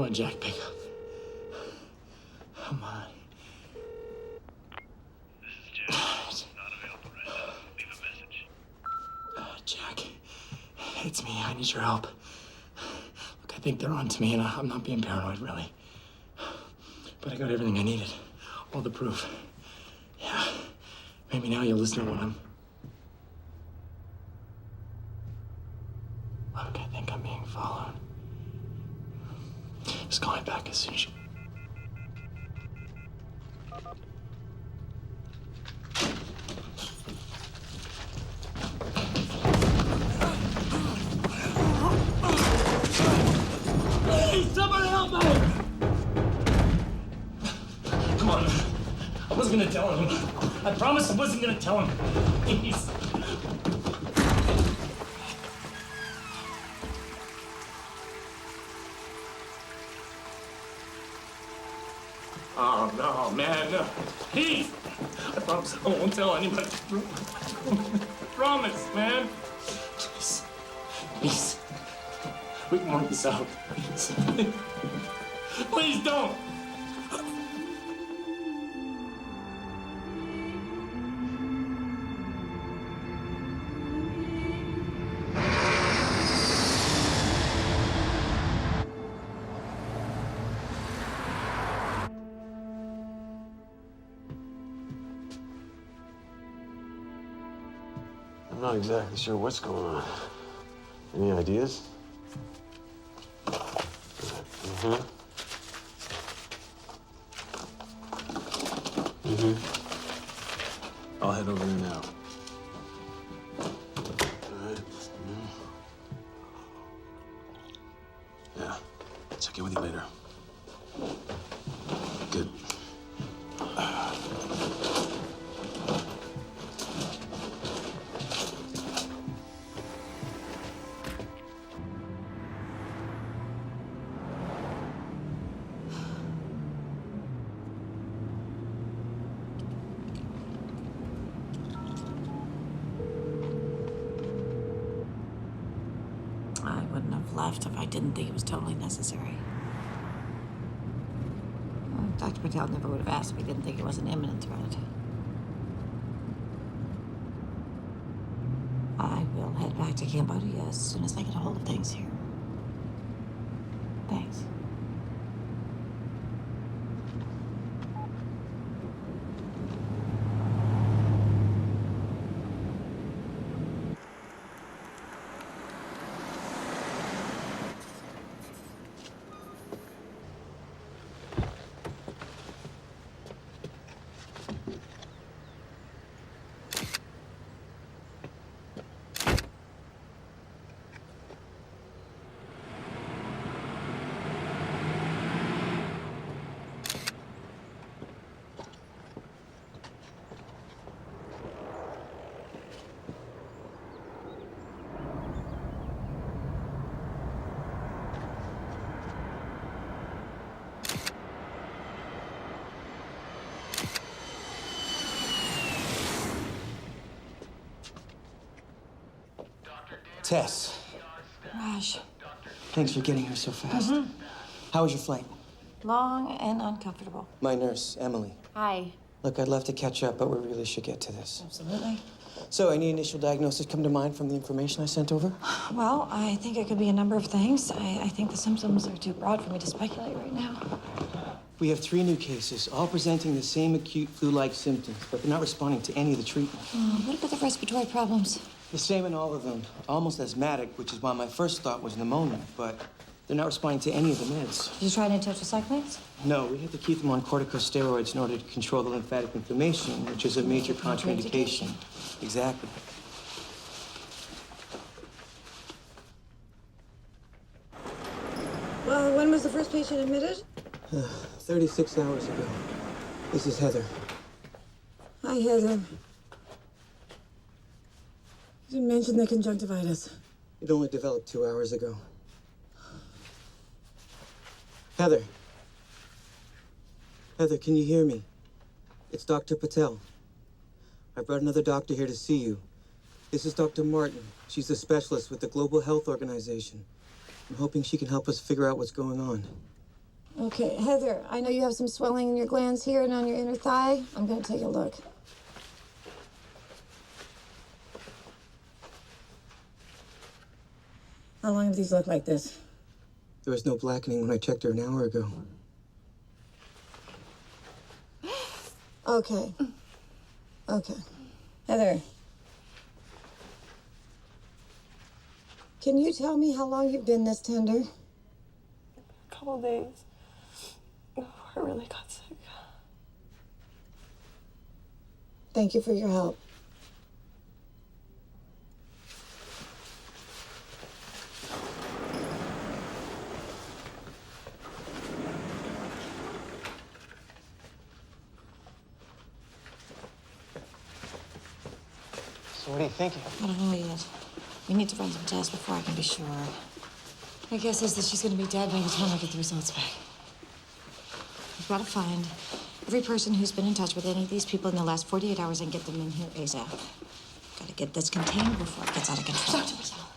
Come on, Jack, pick up. Come on. This is Jack. Not available right now. Leave a message. Jack, it's me. I need your help. Look, I think they're on to me, and I'm not being paranoid, really. But I got everything I needed. All the proof. Yeah. Maybe now you'll listen to what I'm... Look, I think I'm being followed. Just call me back as soon as you... Please, somebody help me! Come on. I wasn't gonna tell him. I promised I wasn't gonna tell him. Please. Oh, no, man, no. Please! I promise I won't tell anybody. I promise, man. Please. Please. We can work this out. Please. Please don't! I'm not exactly sure what's going on. Any ideas? I'll head over there now. All right. Yeah. Check in with you later. Good. I wouldn't have left if I didn't think it was totally necessary. Dr. Patel never would have asked if he didn't think it was an imminent threat. I will head back to Cambodia as soon as I get a hold of things here. Thanks. Tess, Raj. thanks for getting here so fast. How was your flight? Long and uncomfortable. My nurse, Emily. Hi. Look, I'd love to catch up, but we really should get to this. Absolutely. So, any initial diagnosis come to mind from the information I sent over? Well, I think it could be a number of things. I think the symptoms are too broad for me to speculate right now. We have 3 new cases, all presenting the same acute flu-like symptoms, but they're not responding to any of the treatment. What about the respiratory problems? The same in all of them, almost asthmatic, which is why my first thought was pneumonia, but they're not responding to any of the meds. Did you try any tetracyclines? No, we had to keep them on corticosteroids in order to control the lymphatic inflammation, which is a major contraindication. Exactly. Well, when was the first patient admitted? 36 hours ago. This is Heather. Hi, Heather. You didn't mention the conjunctivitis. It only developed 2 hours ago. Heather. Heather, can you hear me? It's Dr. Patel. I brought another doctor here to see you. This is Dr. Martin. She's a specialist with the Global Health Organization. I'm hoping she can help us figure out what's going on. Okay, Heather, I know you have some swelling in your glands here and on your inner thigh. I'm gonna take a look. How long have these looked like this? There was no blackening when I checked her an hour ago. Okay. Okay. Heather. Can you tell me how long you've been this tender? A couple days before I really got sick. Thank you for your help. So what are you thinking? I don't know yet. We need to run some tests before I can be sure. My guess is that she's going to be dead by the time I get the results back. We've got to find every person who's been in touch with any of these people in the last 48 hours and get them in here ASAP. Got to get this contained before it gets out of control. Dr. Patel,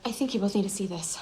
I think you both need to see this.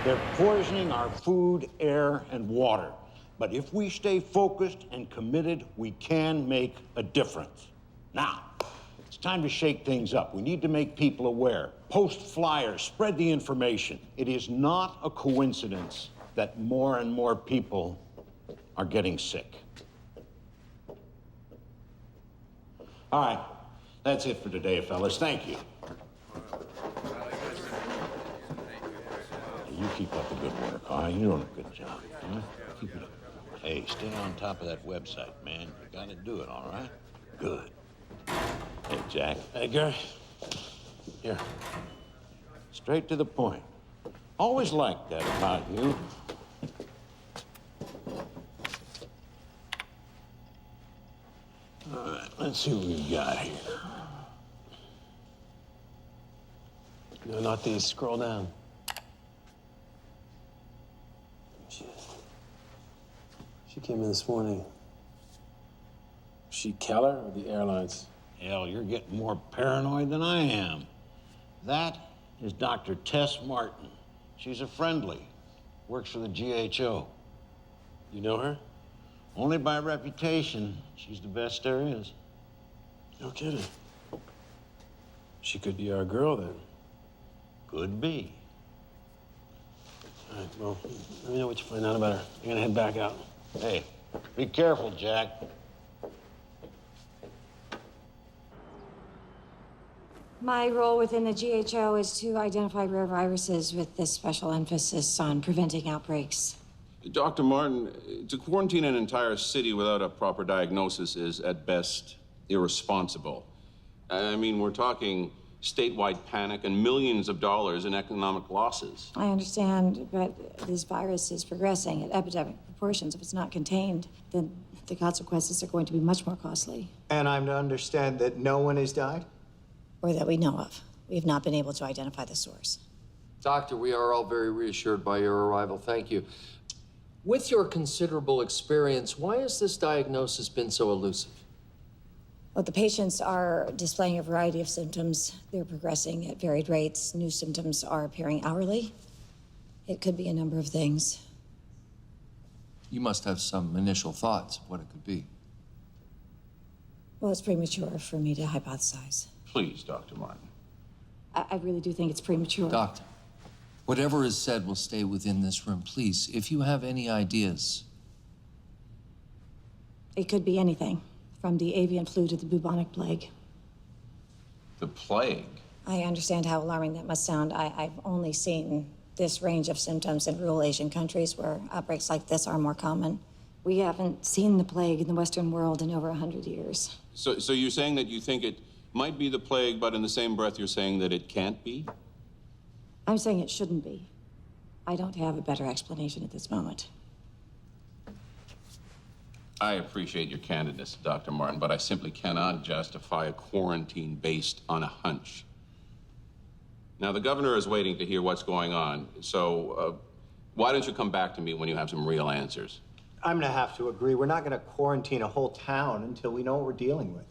They're poisoning our food, air, and water. But if we stay focused and committed, we can make a difference. Now, it's time to shake things up. We need to make people aware. Post flyers, spread the information. It is not a coincidence that more and more people are getting sick. All right, that's it for today, fellas. Thank you. You keep up the good work, all right? You're doing a good job. Huh? Keep it up. Hey, stay on top of that website, man. You gotta do it, all right? Good. Hey, Jack. Hey, Gary. Here. Straight to the point. Always liked that about you. All right, let's see what we've got here. No, not these. Scroll down. She came in this morning. Was she Keller or the airlines? Hell, you're getting more paranoid than I am. That is Dr. Tess Martin. She's a friendly. Works for the GHO. You know her? Only by reputation. She's the best there is. No kidding. She could be our girl then. Could be. All right, well, let me know what you find out about her. I'm gonna head back out. Hey, be careful, Jack. My role within the GHO is to identify rare viruses with this special emphasis on preventing outbreaks. Dr. Martin, to quarantine an entire city without a proper diagnosis is, at best, irresponsible. I mean, we're talking statewide panic and millions of dollars in economic losses. I understand, but this virus is progressing at epidemic proportions. If it's not contained, then the consequences are going to be much more costly. And I'm to understand that no one has died? Or that we know of. We have not been able to identify the source. Doctor, we are all very reassured by your arrival. Thank you. With your considerable experience, why has this diagnosis been so elusive? Well, the patients are displaying a variety of symptoms. They're progressing at varied rates. New symptoms are appearing hourly. It could be a number of things. You must have some initial thoughts of what it could be. Well, it's premature for me to hypothesize. Please, Dr. Martin. I really do think it's premature. Doctor, whatever is said will stay within this room. Please, if you have any ideas. It could be anything, from the avian flu to the bubonic plague. The plague? I understand how alarming that must sound. I've only seen this range of symptoms in rural Asian countries where outbreaks like this are more common. We haven't seen the plague in the Western world in over 100 years. So you're saying that you think it might be the plague, but in the same breath you're saying that it can't be? I'm saying it shouldn't be. I don't have a better explanation at this moment. I appreciate your candidness, Dr. Martin, but I simply cannot justify a quarantine based on a hunch. Now, the governor is waiting to hear what's going on, so why don't you come back to me when you have some real answers? I'm gonna have to agree. We're not gonna quarantine a whole town until we know what we're dealing with.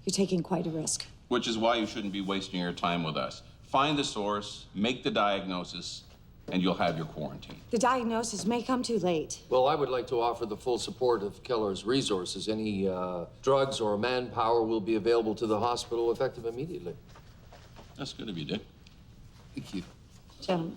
You're taking quite a risk. Which is why you shouldn't be wasting your time with us. Find the source, make the diagnosis, and you'll have your quarantine. The diagnosis may come too late. Well, I would like to offer the full support of Keller's resources. Any drugs or manpower will be available to the hospital effective immediately. That's good of you, Dick. Thank you. Gentlemen.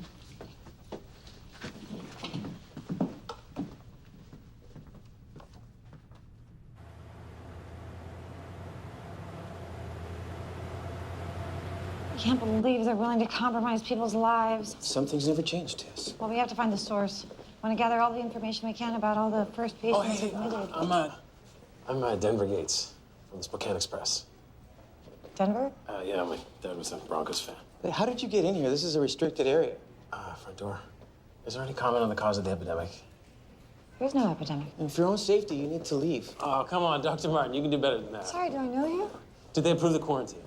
I can't believe they're willing to compromise people's lives. Some things never change, Tess. Well, we have to find the source. Want to gather all the information we can about all the first patients Oh, hey, admitted. I'm Denver Gates from the Spokane Express. Denver? Yeah, my dad was a Broncos fan. Wait, how did you get in here? This is a restricted area. Front door. Is there any comment on the cause of the epidemic? There's no epidemic. And for your own safety, you need to leave. Oh, come on, Dr. Martin. You can do better than that. Sorry, do I know you? Did they approve the quarantine?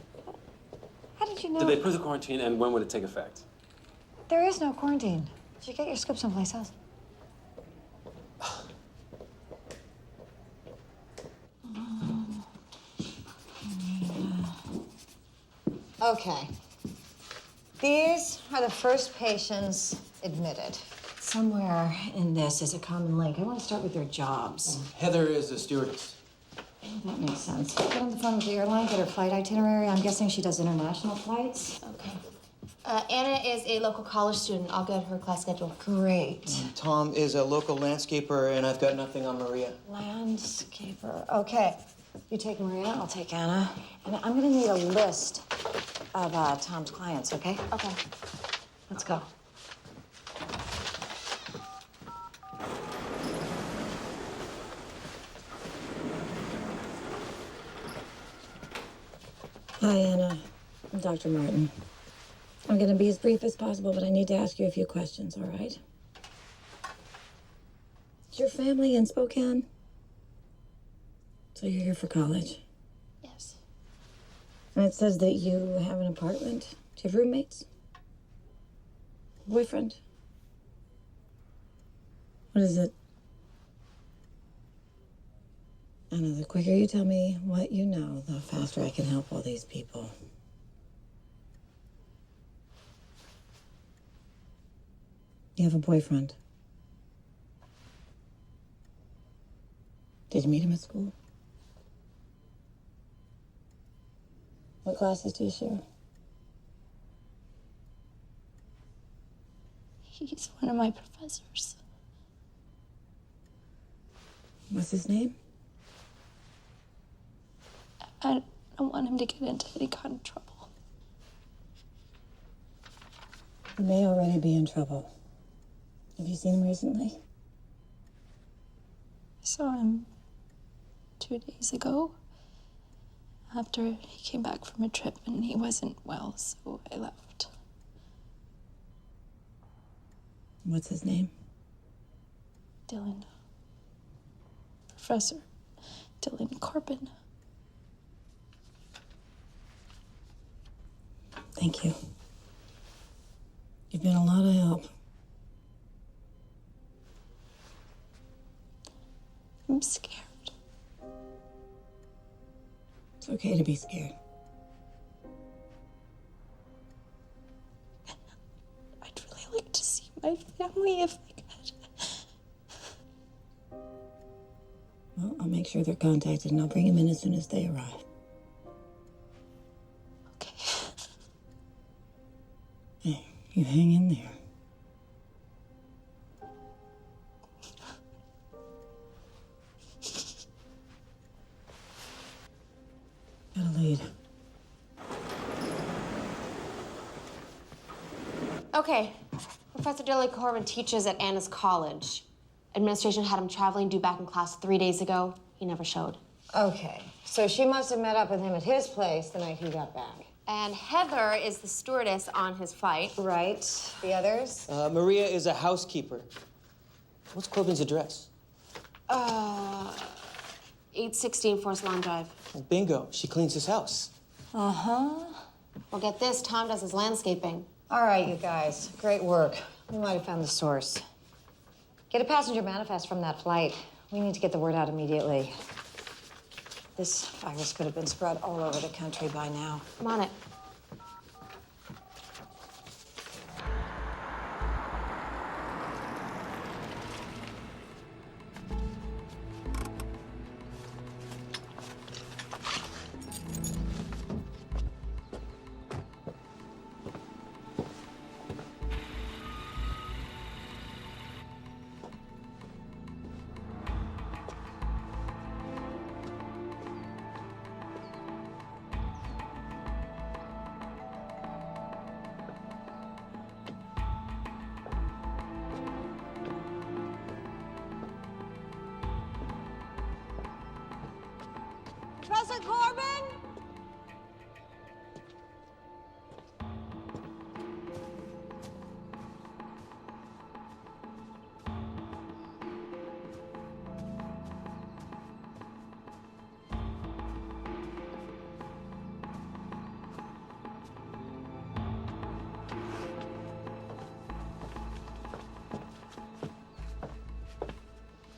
How did you know? Did they approve the quarantine, and when would it take effect? There is no quarantine. Did you get your script someplace else? Okay. These are the first patients admitted. Somewhere in this is a common link. I want to start with their jobs. Heather is a stewardess. That makes sense. Get on the phone with the airline, get her flight itinerary. I'm guessing she does international flights. Okay. Anna is a local college student. I'll get her class schedule. Great. Tom is a local landscaper, and I've got nothing on Maria. Landscaper. Okay. You take Maria, I'll take Anna. And I'm gonna need a list of Tom's clients, okay? Okay. Let's go. Hi, Anna. I'm Dr. Martin. I'm gonna be as brief as possible, but I need to ask you a few questions, all right? Is your family in Spokane? So you're here for college? Yes. And it says that you have an apartment. Do you have roommates? Boyfriend? What is it? Anna, the quicker you tell me what you know, the faster I can help all these people. You have a boyfriend. Did you meet him at school? What classes do you share? He's one of my professors. What's his name? I don't want him to get into any kind of trouble. He may already be in trouble. Have you seen him recently? I saw him 2 days ago after he came back from a trip and he wasn't well, so I left. What's his name? Dylan. Professor Dylan Corbin. Thank you. You've been a lot of help. I'm scared. It's okay to be scared. I'd really like to see my family if I could. Well, I'll make sure they're contacted and I'll bring them in as soon as they arrive. Okay. Hey, you hang in there. Got a lead. Okay. Professor Dilly Corbin teaches at Anna's college. Administration had him traveling due back in class 3 days ago. He never showed. Okay, so she must have met up with him at his place the night he got back. And Heather is the stewardess on his flight. Right. The others? Maria is a housekeeper. What's Corbin's address? 816 Forest Lawn Drive. Well, bingo. She cleans his house. Uh-huh. Well, get this. Tom does his landscaping. All right, you guys. Great work. We might have found the source. Get a passenger manifest from that flight. We need to get the word out immediately. This virus could have been spread all over the country by now. I'm on it. Professor Corbin?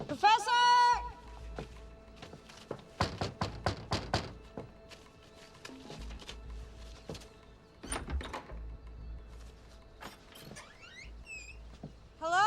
Professor! Hello?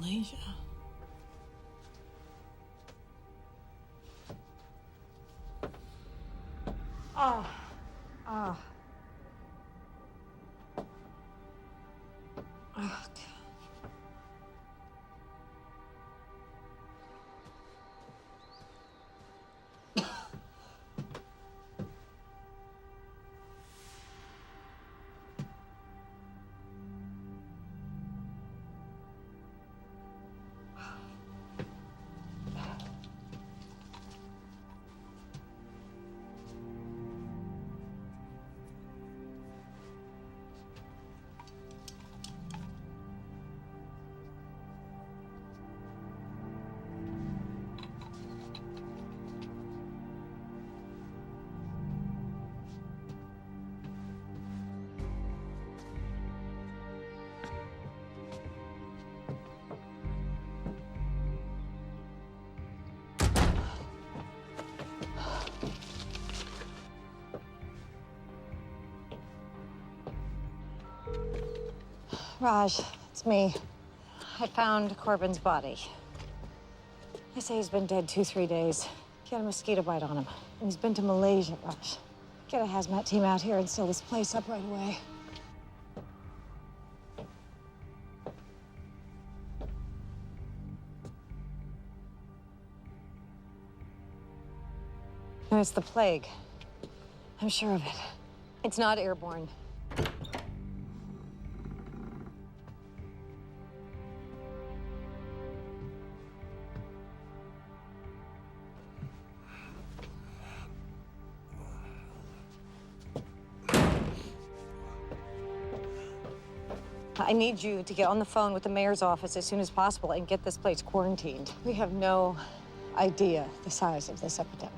Malaysia. Oh. Oh. Oh, God. Raj, it's me. I found Corbin's body. They say he's been dead 2-3 days. He had a mosquito bite on him. And he's been to Malaysia, Raj. Get a hazmat team out here and seal this place up right away. No, it's the plague. I'm sure of it. It's not airborne. I need you to get on the phone with the mayor's office as soon as possible and get this place quarantined. We have no idea the size of this epidemic.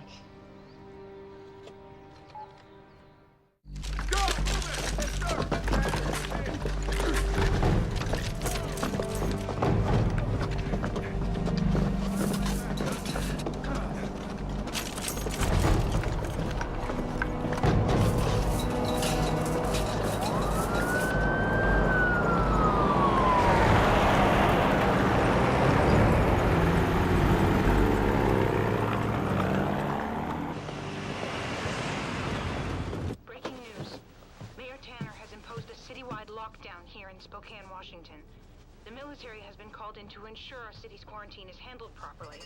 here in Spokane, Washington. The military has been called in to ensure our city's quarantine is handled properly.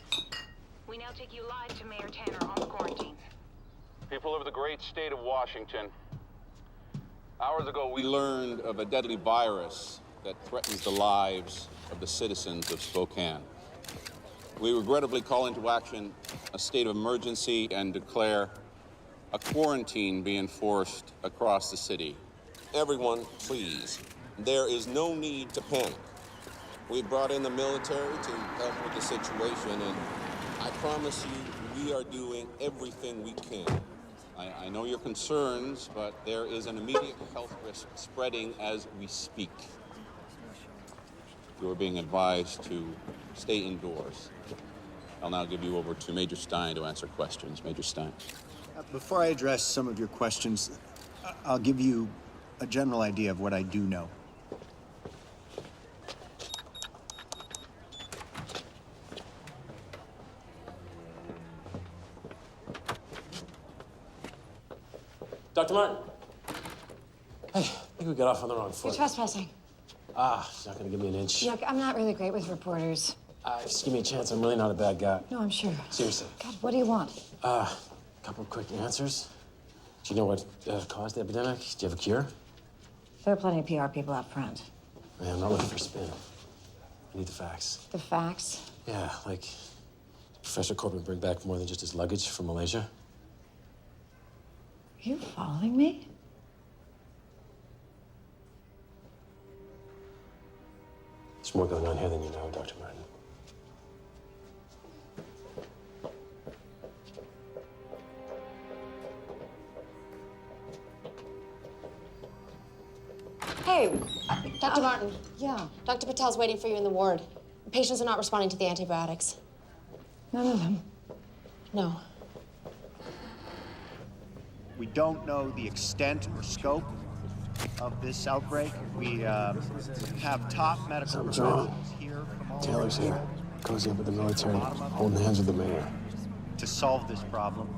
We now take you live to Mayor Tanner on the quarantine. People of the great state of Washington, hours ago we learned of a deadly virus that threatens the lives of the citizens of Spokane. We regrettably call into action a state of emergency and declare a quarantine be enforced across the city. Everyone, please. There is no need to panic. We brought in the military to help with the situation, and I promise you, we are doing everything we can. I know your concerns, but there is an immediate health risk spreading as we speak. You are being advised to stay indoors. I'll now give you over to Major Stein to answer questions. Major Stein. Before I address some of your questions, I'll give you a general idea of what I do know. Dr. Martin. Hey, I think we got off on the wrong foot. You're trespassing. She's not gonna give me an inch. Look, I'm not really great with reporters. Just give me a chance. I'm really not a bad guy. No, I'm sure. Seriously. God, what do you want? A couple quick answers. Do you know what caused the epidemic? Do you have a cure? There are plenty of PR people out front. Man, I'm not looking for spin. I need the facts. The facts? Yeah, like, did Professor Corbin bring back more than just his luggage from Malaysia? Are you following me? There's more going on here than you know, Dr. Martin. Hey, Dr. Martin. Yeah. Dr. Patel's waiting for you in the ward. Patients are not responding to the antibiotics. None of them. No. We don't know the extent or scope of this outbreak. We have top medical Something's wrong. professionals here from all Taylor's over here. Cozy up with the military, holding hands with the mayor. to solve this problem.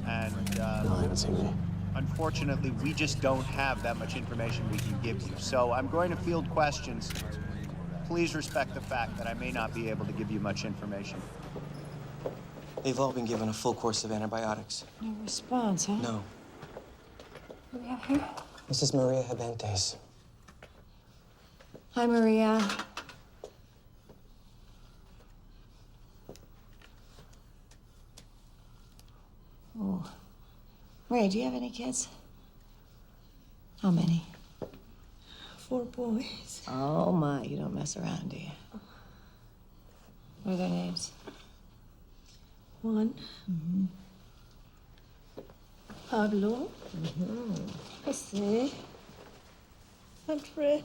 And No, I haven't seen me. unfortunately, we just don't have that much information we can give you. So I'm going to field questions. Please respect the fact that I may not be able to give you much information. They've all been given a full course of antibiotics. No response, huh? No. Who do we have here? This is Maria Habentes. Hi, Maria. Oh. Ray, do you have any kids? How many? 4 boys. Oh, my. You don't mess around, do you? What are their names? One. Pablo. Jose. And Fred.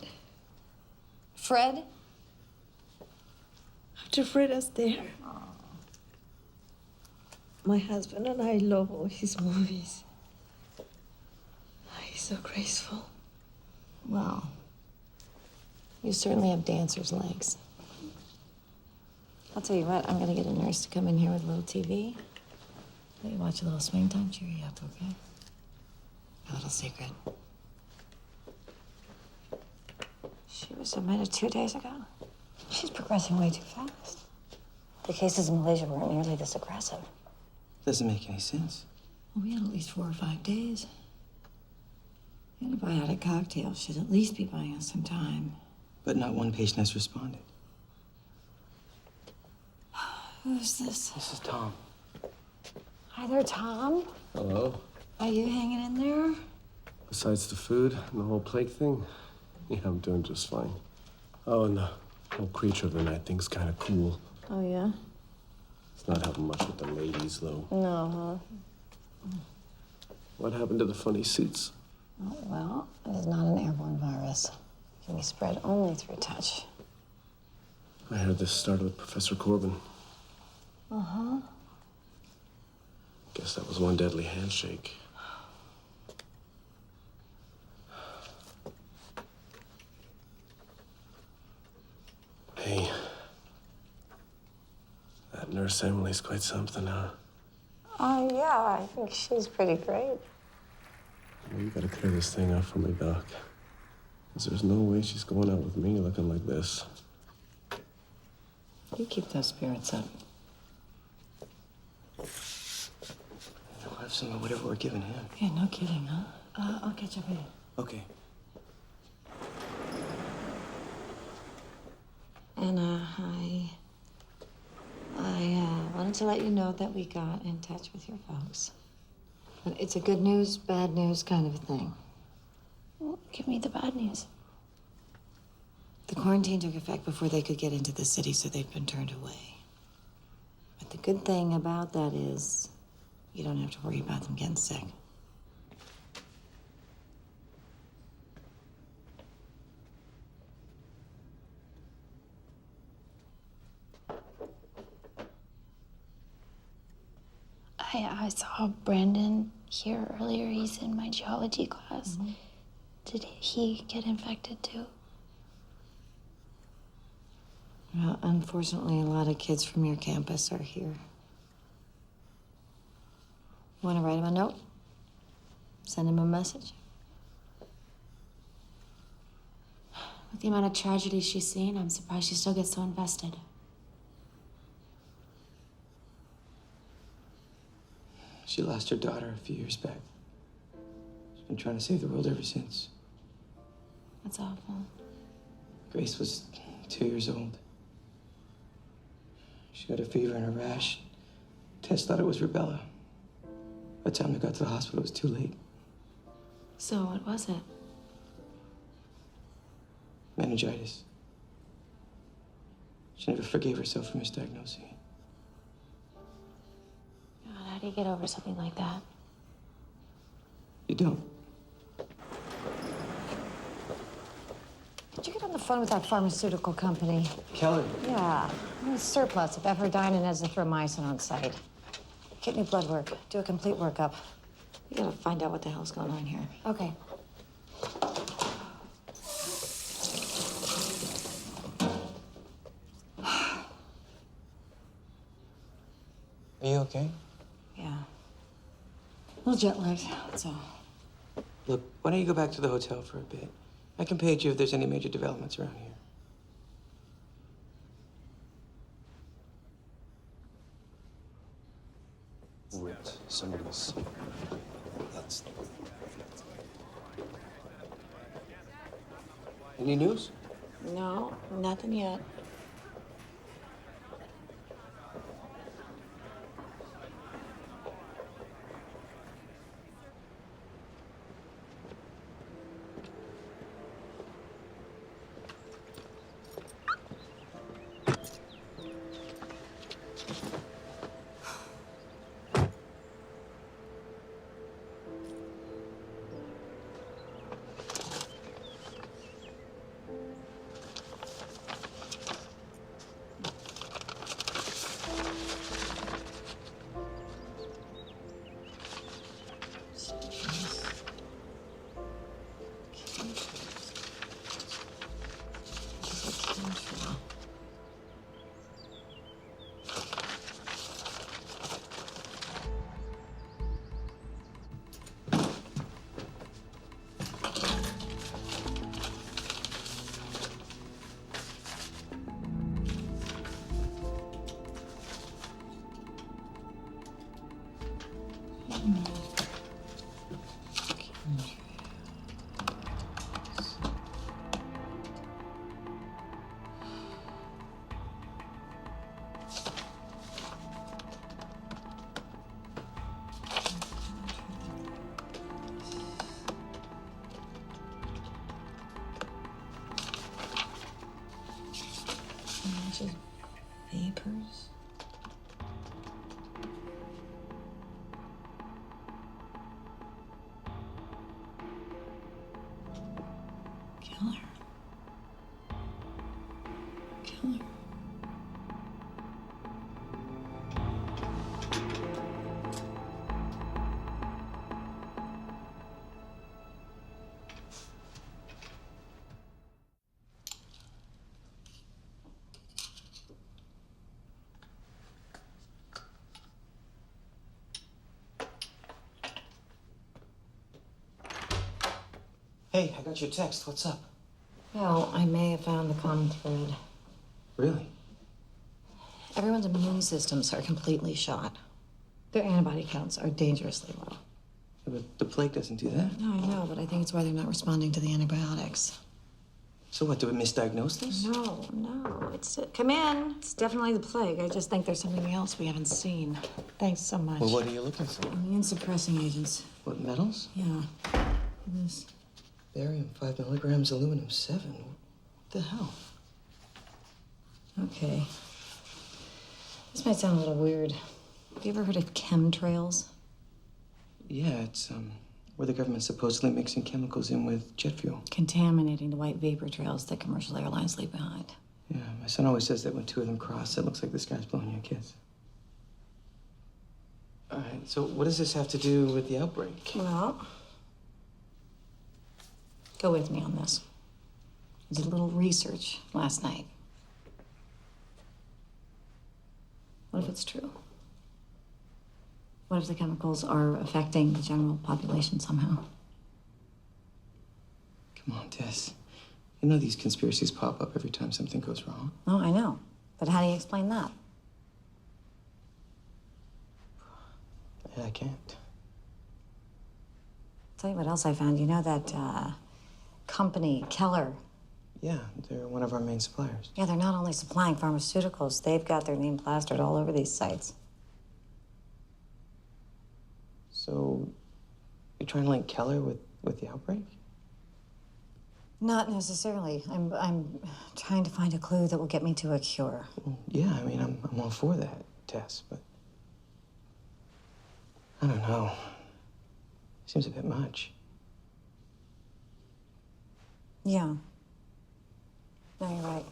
Fred? After Fred is there. My husband and I love all his movies. He's so graceful. Well, you certainly have dancer's legs. I'll tell you what, I'm gonna get a nurse to come in here with a little TV. Let you watch a little swing time, cheer you up, okay? A little secret. She was admitted 2 days ago. She's progressing way too fast. The cases in Malaysia weren't nearly this aggressive. Doesn't make any sense. Well, we had at least 4 or 5 days. Antibiotic cocktail should at least be buying us some time. But not one patient has responded. Who's this? This is Tom. Hi there, Tom. Hello. Are you hanging in there? Besides the food and the whole plague thing, yeah, I'm doing just fine. Oh, and the whole creature of the night thing's kind of cool. Oh, yeah? It's not helping much with the ladies, though. No, huh? What happened to the funny suits? Oh, well, it is not an airborne virus. It can be spread only through touch. I heard this started with Professor Corbin. Uh-huh. Guess that was one deadly handshake. Hey, that nurse Emily's quite something, huh? Oh, yeah, I think she's pretty great. Well, you gotta clear this thing up for me, Doc. 'Cause there's no way she's going out with me looking like this. You keep those spirits up. We'll have some of whatever we're giving him. Yeah, no kidding, huh? I'll catch up with you. Okay. Anna, I wanted to let you know that we got in touch with your folks. But it's a good news, bad news kind of a thing. Well, give me the bad news. The quarantine took effect before they could get into the city, so they've been turned away. But the good thing about that is you don't have to worry about them getting sick. I saw Brandon here earlier. He's in my geology class. Mm-hmm. Did he get infected too? Well, unfortunately, a lot of kids from your campus are here. Want to write him a note? Send him a message? With the amount of tragedy she's seen, I'm surprised she still gets so invested. She lost her daughter a few years back. She's been trying to save the world ever since. That's awful. Grace was 2 years old. She got a fever and a rash. Tess thought it was rubella. By the time we got to the hospital, it was too late. So what was it? Meningitis. She never forgave herself for misdiagnosing it. God, how do you get over something like that? You don't. Did you get on the phone with that pharmaceutical company? Kelly. Yeah, it was surplus of ephedrine and azithromycin on site. Kidney blood work. Do a complete workup. We gotta find out what the hell's going on here. Okay. Are you okay? Yeah. A little jet lagged, that's all. Look, why don't you go back to the hotel for a bit? I can page you if there's any major developments around here. Wait, somebody's... That's... Any news? No, nothing yet. Just vapors. Killer. Killer. Hey, I got your text. What's up? Well, I may have found the common thread. Really? Everyone's immune systems are completely shot. Their antibody counts are dangerously low. Yeah, but the plague doesn't do that. No, I know, but I think it's why they're not responding to the antibiotics. So what, do we misdiagnose this? No, it's... come in. It's definitely the plague. I just think there's something else we haven't seen. Thanks so much. Well, what are you looking for? Immune-suppressing agents. What, metals? Yeah. This. Barium 5 milligrams, aluminum 7. What the hell? Okay. This might sound a little weird. Have you ever heard of chemtrails? Yeah, it's where the government's supposedly mixing chemicals in with jet fuel. Contaminating the white vapor trails that commercial airlines leave behind. Yeah, my son always says that when two of them cross, it looks like this guy's blowing you a kiss. All right, so what does this have to do with the outbreak? Well, go with me on this. I did a little research last night. What if it's true? What if the chemicals are affecting the general population somehow? Come on, Tess. You know these conspiracies pop up every time something goes wrong. Oh, I know. But how do you explain that? Yeah, I can't. Tell you what else I found. You know that company, Keller? Yeah, they're one of our main suppliers. Yeah, they're not only supplying pharmaceuticals, they've got their name plastered all over these sites. So, you're trying to link Keller with the outbreak? Not necessarily. I'm trying to find a clue that will get me to a cure. Well, yeah, I mean, I'm all for that, Tess, but I don't know. Seems a bit much. Yeah. No, you're right.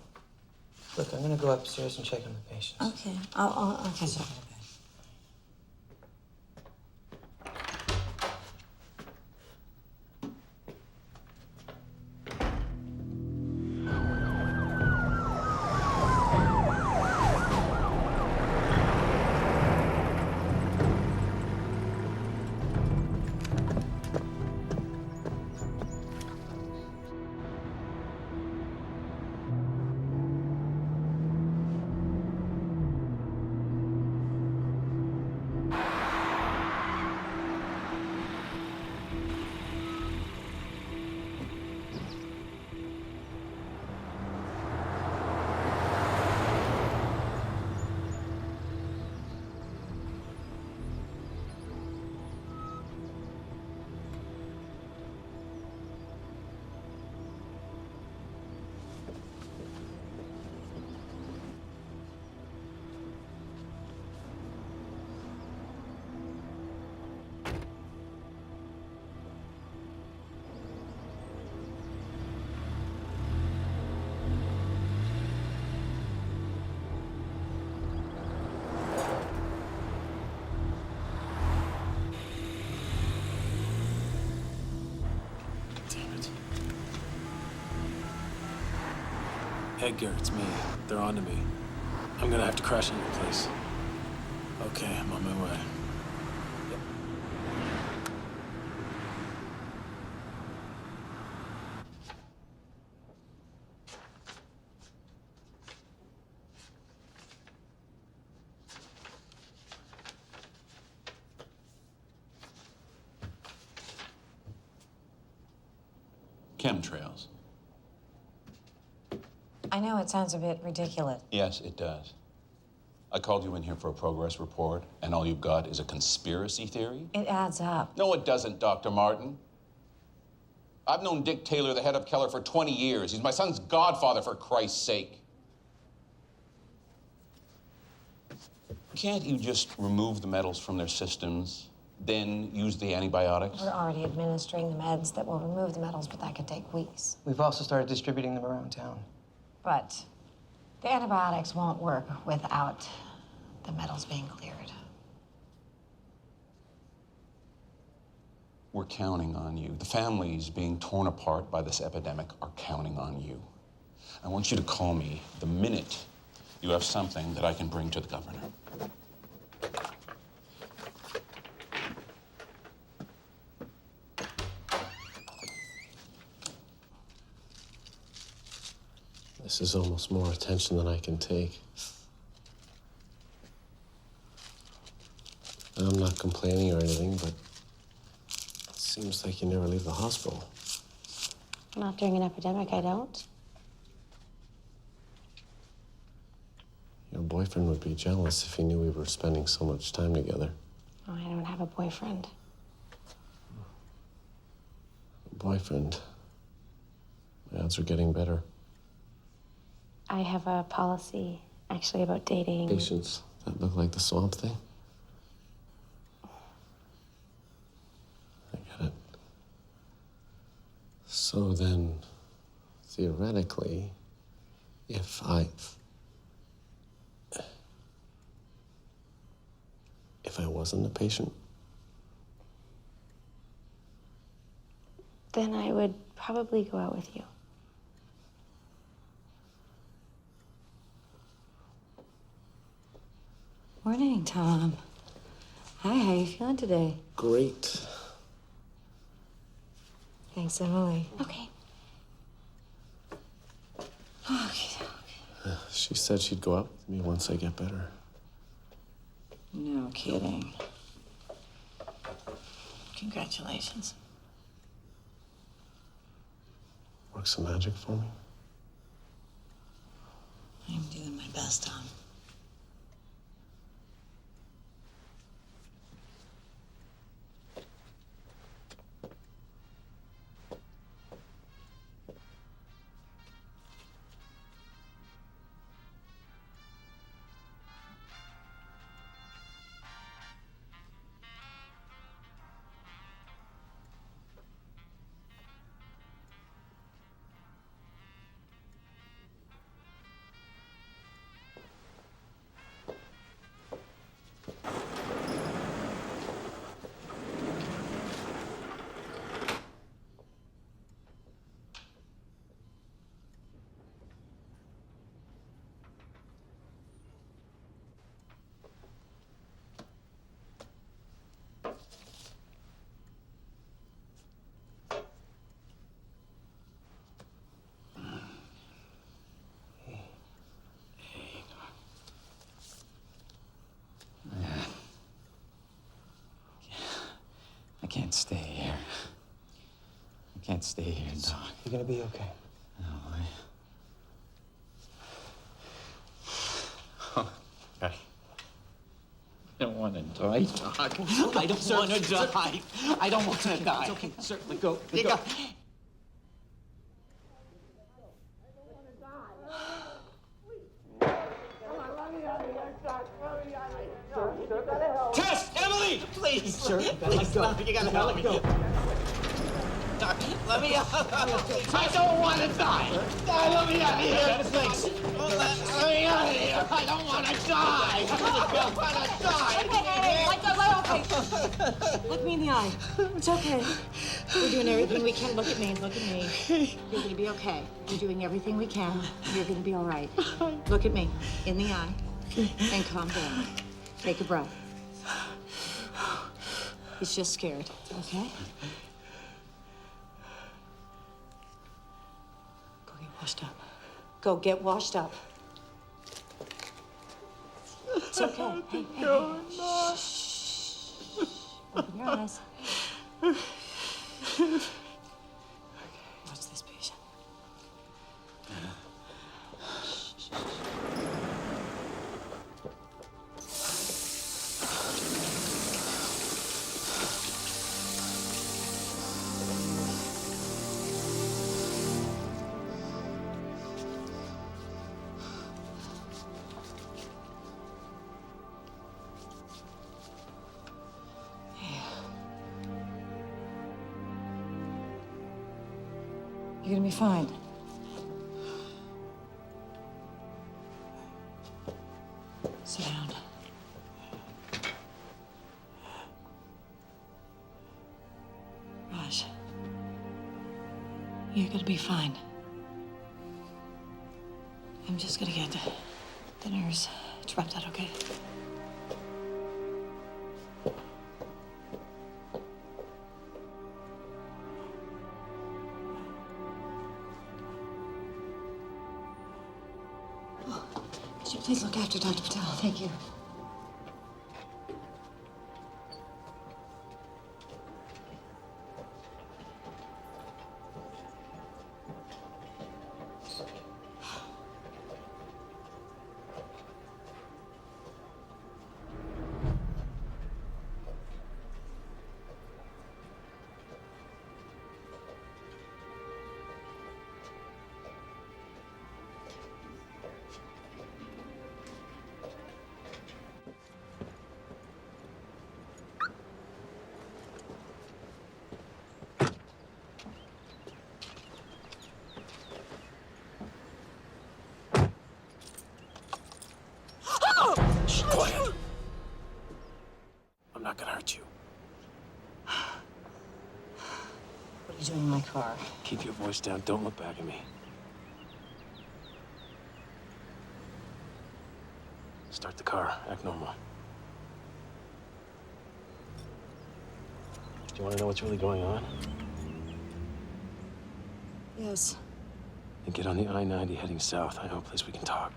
Look, I'm gonna go upstairs and check on the patients. Okay. I'll catch up in a bit. Edgar, it's me. They're on to me. I'm gonna have to crash in your place. Okay, I'm on my way. Yep. Chemtrails. I know it sounds a bit ridiculous. Yes, it does. I called you in here for a progress report, and all you've got is a conspiracy theory? It adds up. No, it doesn't, Dr. Martin. I've known Dick Taylor, the head of Keller, for 20 years. He's my son's godfather, for Christ's sake. Can't you just remove the metals from their systems, then use the antibiotics? We're already administering the meds that will remove the metals, but that could take weeks. We've also started distributing them around town. But the antibiotics won't work without the metals being cleared. We're counting on you. The families being torn apart by this epidemic are counting on you. I want you to call me the minute you have something that I can bring to the governor. This is almost more attention than I can take. I'm not complaining or anything, but it seems like you never leave the hospital. Not during an epidemic, I don't. Your boyfriend would be jealous if he knew we were spending so much time together. Oh, I don't have a boyfriend. Boyfriend. My odds are getting better. I have a policy, actually, about dating. Patients that look like the swamp thing. I get it. So then, theoretically, if I wasn't a patient, then I would probably go out with you. Morning, Tom. Hi, how you feeling today? great. Thanks, Emily. Okay. Okay. She said she'd go out with me once I get better. No kidding. Congratulations. Work some magic for me. I'm doing my best, Tom. I can't stay here. I can't stay here, Doc. You're gonna be okay. No, I don't want to die, Doc. I don't want to die. I don't want to die. It's okay. Certainly go. Go. Tess! Emily! Please, Sir, please, go. you gotta help me. Go. Doc, let me out. I don't want to die. Let me out of here. Thanks. Let me out of here. I don't want to die. I don't want to die. Okay. Look me in the eye. It's okay. We're doing everything we can. Look at me. Look at me. You're gonna be okay. We're doing everything we can. You're gonna be all right. Look at me in the eye and calm down. Take a breath. He's just scared, okay? Go get washed up. Go get washed up. It's okay. Hey, hey, hey. Shh. Open your eyes. Watch this patient. You're gonna be fine. Sit down. Raj, you're gonna be fine. I'm just gonna get the nurse to wrap that, okay? Could you please look after Dr. Patel? Thank you. Quiet. I'm not gonna hurt you. What are you doing in my car? Keep your voice down. Don't look back at me. Start the car. Act normal. Do you want to know what's really going on? Yes. Then get on the I-90 heading south. I know a place we can talk.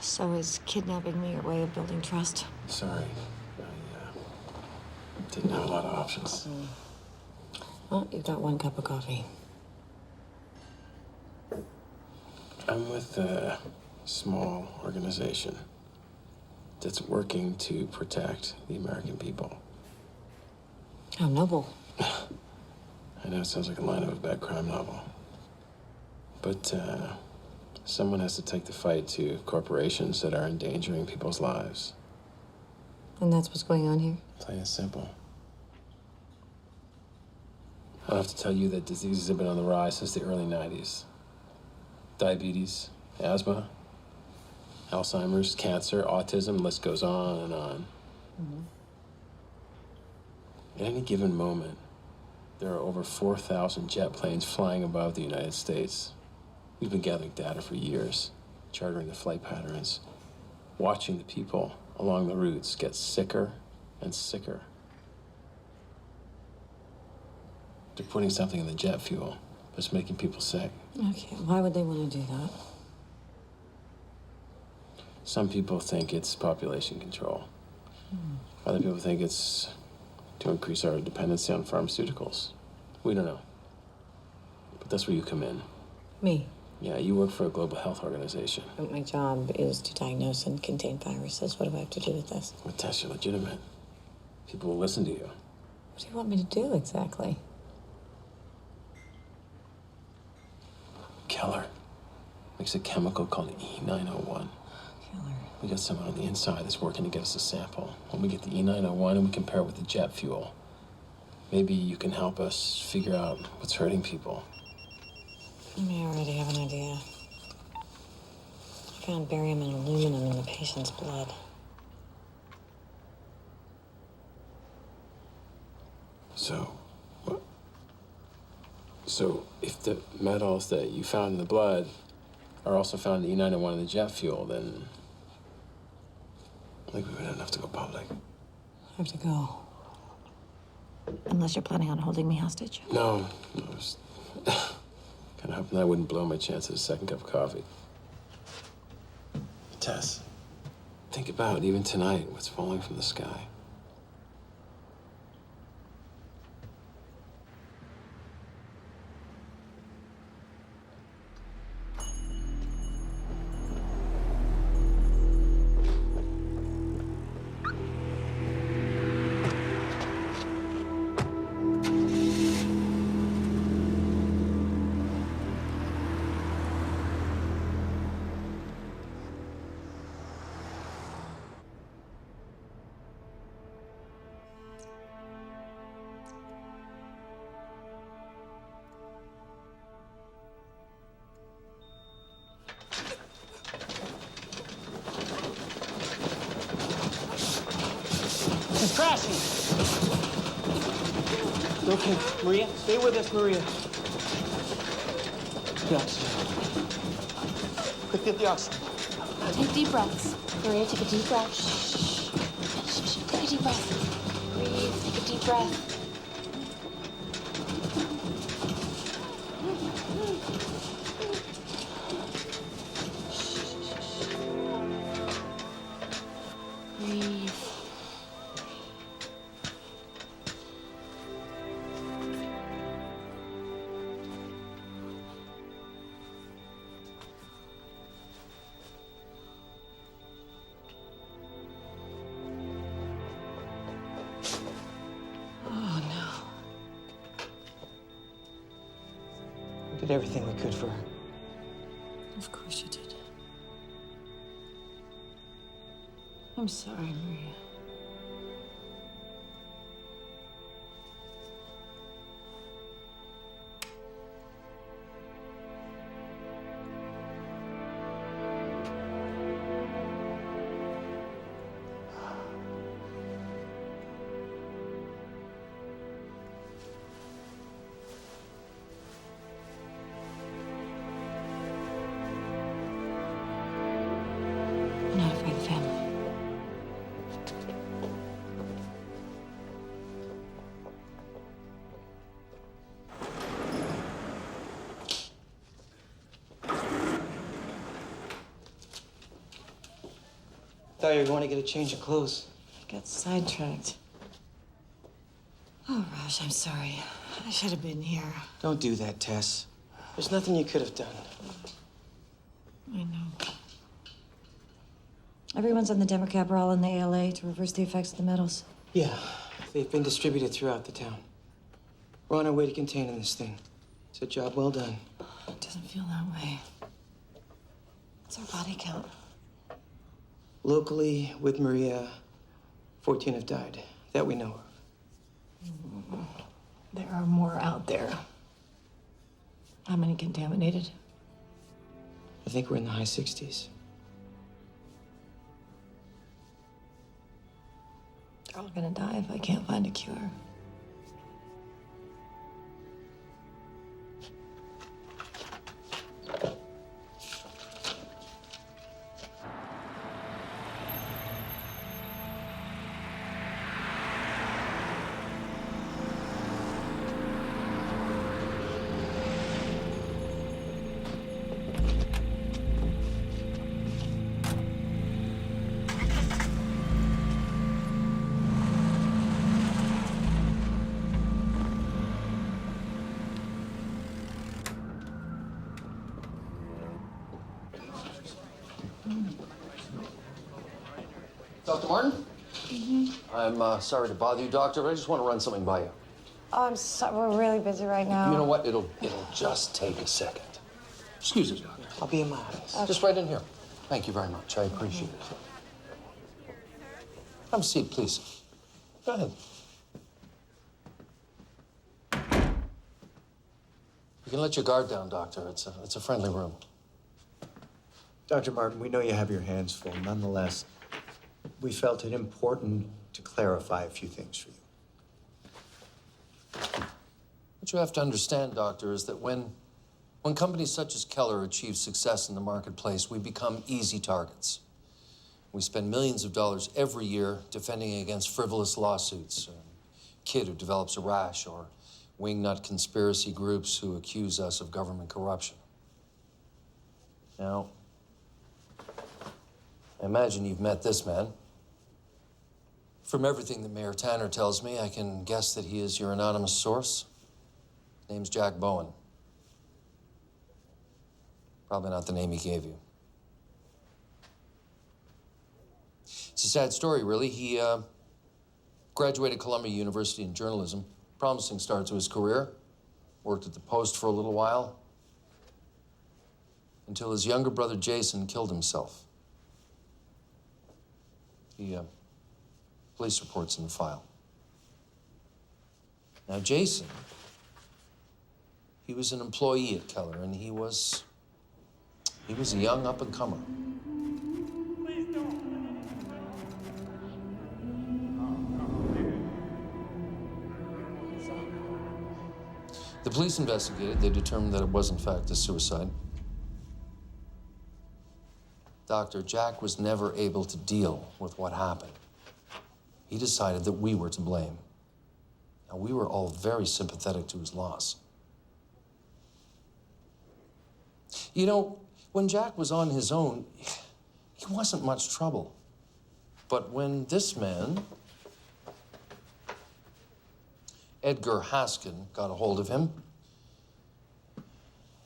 So is kidnapping me your way of building trust? Sorry. I didn't have a lot of options. Well, you've got one cup of coffee. I'm with a small organization that's working to protect the American people. How noble. I know it sounds like a line of a bad crime novel. But, someone has to take the fight to corporations that are endangering people's lives. And that's what's going on here? Plain and simple. I don't have to tell you that diseases have been on the rise since the early 90s. Diabetes, asthma, Alzheimer's, cancer, autism, the list goes on and on. At any given moment, there are over 4,000 jet planes flying above the United States. We've been gathering data for years, charting the flight patterns, watching the people along the routes get sicker and sicker. They're putting something in the jet fuel that's making people sick. Okay, why would they want to do that? Some people think it's population control. Other people think it's to increase our dependency on pharmaceuticals. We don't know. But that's where you come in. Me? Yeah, you work for a global health organization. But my job is to diagnose and contain viruses. What do I have to do with this? Well, Tess, you're legitimate. People will listen to you. What do you want me to do exactly? Keller makes a chemical called E901. Keller. We got someone on the inside that's working to get us a sample. When we get the E901 and we compare it with the jet fuel, maybe you can help us figure out what's hurting people. I may already have an idea. I found barium and aluminum in the patient's blood. So if the metals that you found in the blood are also found in the E901 in the jet fuel, then I think we wouldn't have to go public. I have to go. Unless you're planning on holding me hostage. No, I was kind of hoping I wouldn't blow my chance at a second cup of coffee. Tess, think about it, even tonight, what's falling from the sky. crashing. Okay, Maria, stay with us, Maria. The oxygen. Quick, get the oxygen. Take deep breaths. Maria, take a deep breath. Shh. Take a deep breath. Breathe. Take a deep breath. Breathe. We did everything we could for her. Of course you did. I'm sorry, Maria. Notify the family. Thought you were going to get a change of clothes. I got sidetracked. Oh, Raj, I'm sorry. I should have been here. Don't do that, Tess. There's nothing you could have done. I know. Everyone's on the Demercaprol and the ALA to reverse the effects of the metals. Yeah, they've been distributed throughout the town. We're on our way to containing this thing. It's a job well done. It doesn't feel that way. What's our body count? Locally, with Maria, 14 have died. That we know of. There are more out there. How many contaminated? I think we're in the high 60s. They're all gonna die if I can't find a cure. Dr. Martin? I'm sorry to bother you, Doctor, but I just want to run something by you. Oh, I'm sorry. We're really busy right now. You know what? It'll just take a second. Excuse me, Doctor. I'll be in my office. Just right in here. Thank you very much. I appreciate it. Have a seat, please. Go ahead. You can let your guard down, Doctor. It's a friendly room. Dr. Martin, we know you have your hands full. Nonetheless, we felt it important to clarify a few things for you. What you have to understand, Doctor, is that when companies such as Keller achieve success in the marketplace, we become easy targets. We spend millions of dollars every year defending against frivolous lawsuits. A kid who develops a rash, or wingnut conspiracy groups who accuse us of government corruption. Now, I imagine you've met this man. From everything that Mayor Tanner tells me, I can guess that he is your anonymous source. His name's Jack Bowen. Probably not the name he gave you. It's a sad story, really. He graduated Columbia University in journalism. Promising start to his career. Worked at the Post for a little while. Until his younger brother, Jason, killed himself. Police reports in the file. Now, Jason, he was an employee at Keller, and he was a young up-and-comer. police investigated. They determined that it was, in fact, a suicide. Doctor, Jack was never able to deal with what happened. He decided that we were to blame. Now, we were all very sympathetic to his loss. You know, when Jack was on his own, he wasn't much trouble. But when this man, Edgar Haskin, got a hold of him,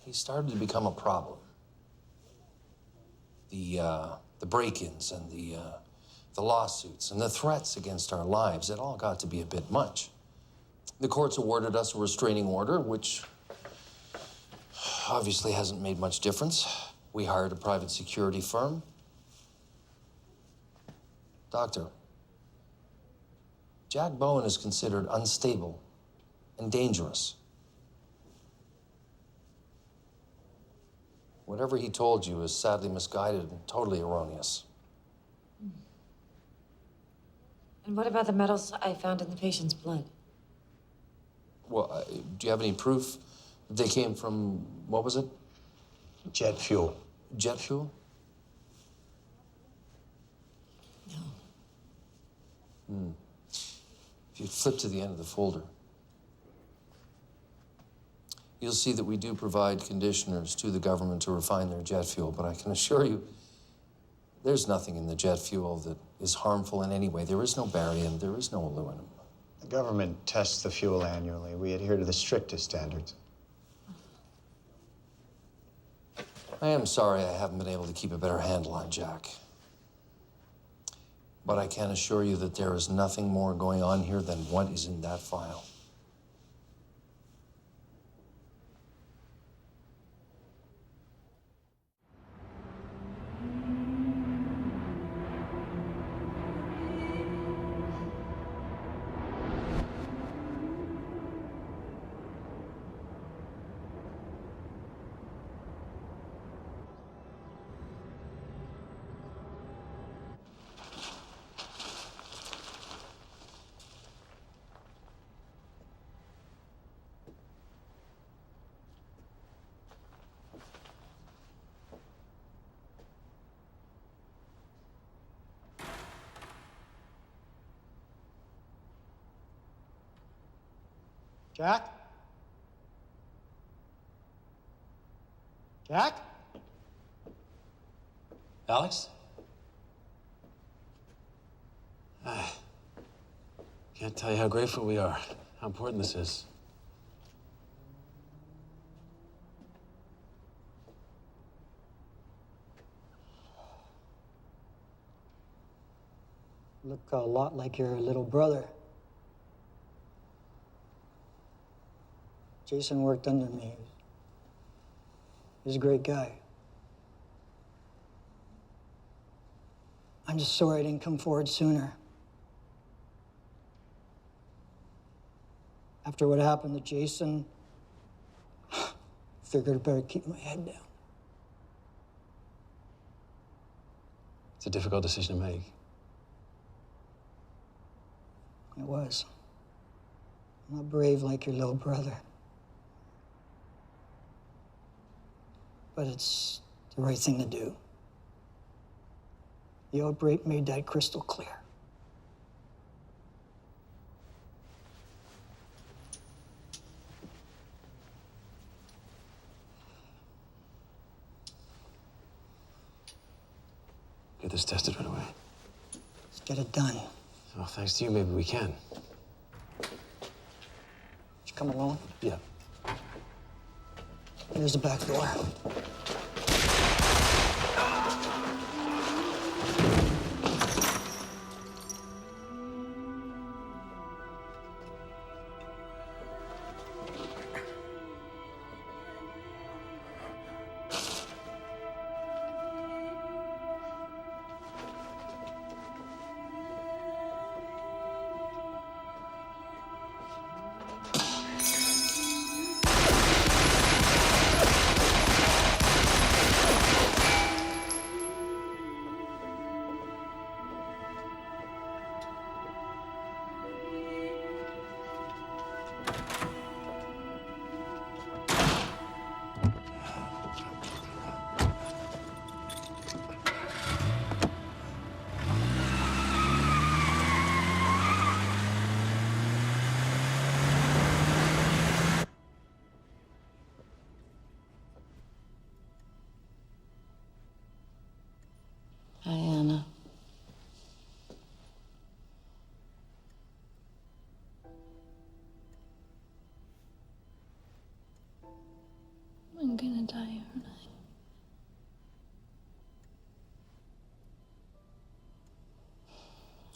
he started to become a problem. The break-ins and the lawsuits and the threats against our lives, it all got to be a bit much. The courts awarded us a restraining order, which obviously hasn't made much difference. We hired a private security firm. Doctor, Jack Bowen is considered unstable and dangerous. Whatever he told you is sadly misguided and totally erroneous. And what about the metals I found in the patient's blood? Well, do you have any proof they came from, what was it? Jet fuel. Jet fuel? No. If you flip to the end of the folder, you'll see that we do provide conditioners to the government to refine their jet fuel, but I can assure you, there's nothing in the jet fuel that is harmful in any way. There is no barium, there is no aluminum. The government tests the fuel annually. We adhere to the strictest standards. I am sorry I haven't been able to keep a better handle on Jack. But I can assure you that there is nothing more going on here than what is in that file. Jack? Jack? Alex? Can't tell you how grateful we are, how important this is. Look a lot like your little brother. Jason worked under me. He's a great guy. I'm just sorry I didn't come forward sooner. After what happened to Jason, figured I better keep my head down. It's a difficult decision to make. It was. I'm not brave like your little brother. But it's the right thing to do. The outbreak made that crystal clear. Get this tested right away. Let's get it done. Well, thanks to you, maybe we can. Did you come alone? Yeah. Here's the back door.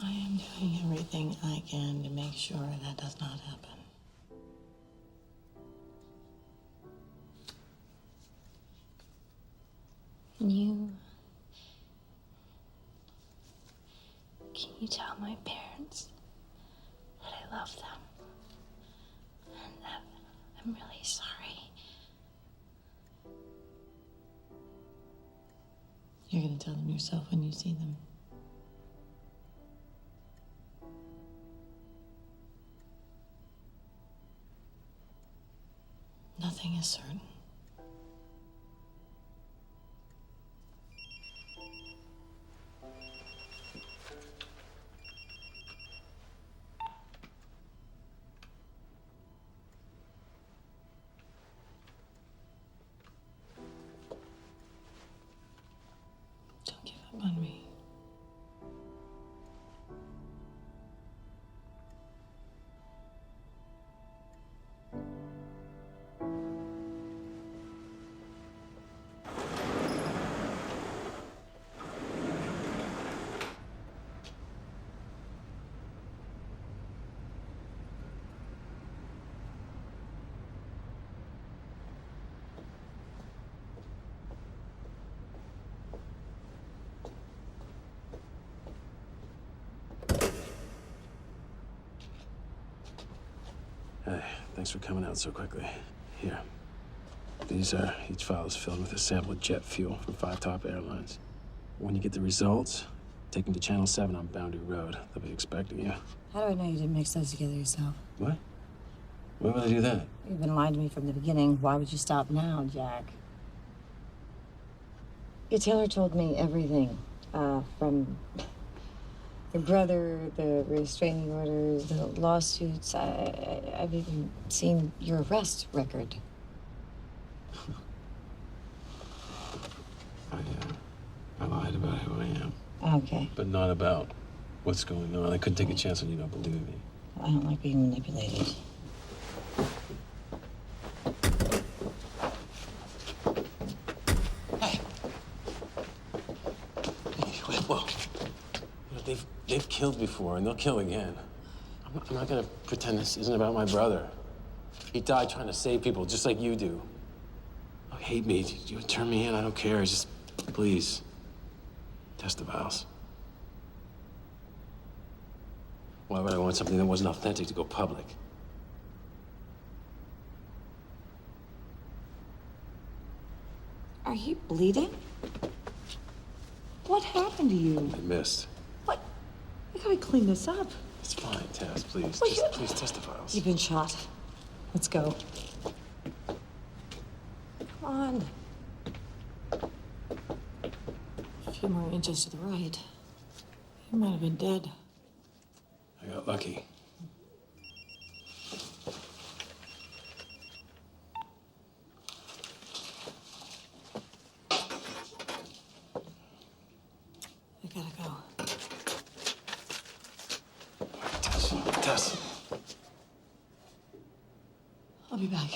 I am doing everything I can to make sure that does not happen. Can you tell my parents that I love them and that I'm really sorry? You're gonna tell them yourself when you see them. Nothing is certain. Don't give up on me. Hey, thanks for coming out so quickly. Here. Each file is filled with a sample of jet fuel from 5 top airlines. When you get the results, take them to Channel 7 on Boundary Road. They'll be expecting you. How do I know you didn't mix those together yourself? What? Why would I do that? You've been lying to me from the beginning. Why would you stop now, Jack? Your tailor told me everything. From your brother, the restraining orders, the lawsuits. I've even seen your arrest record. I lied about who I am. Okay. But not about what's going on. I couldn't take a chance on you don't believe me. I don't like being manipulated. Whoa. They've killed before, and they'll kill again. I'm not gonna pretend this isn't about my brother. He died trying to save people, just like you do. Oh, hate me. You turn me in, I don't care. Just, please, test the vials. Why would I want something that wasn't authentic to go public? Are you bleeding? What happened to you? I missed. What? We gotta clean this up. It's fine, Tess, please. Well, Just, please test the vials. You've been shot. Let's go. Come on. A few more inches to the right. You might have been dead. I got lucky. I gotta go. Tess. I'll be back.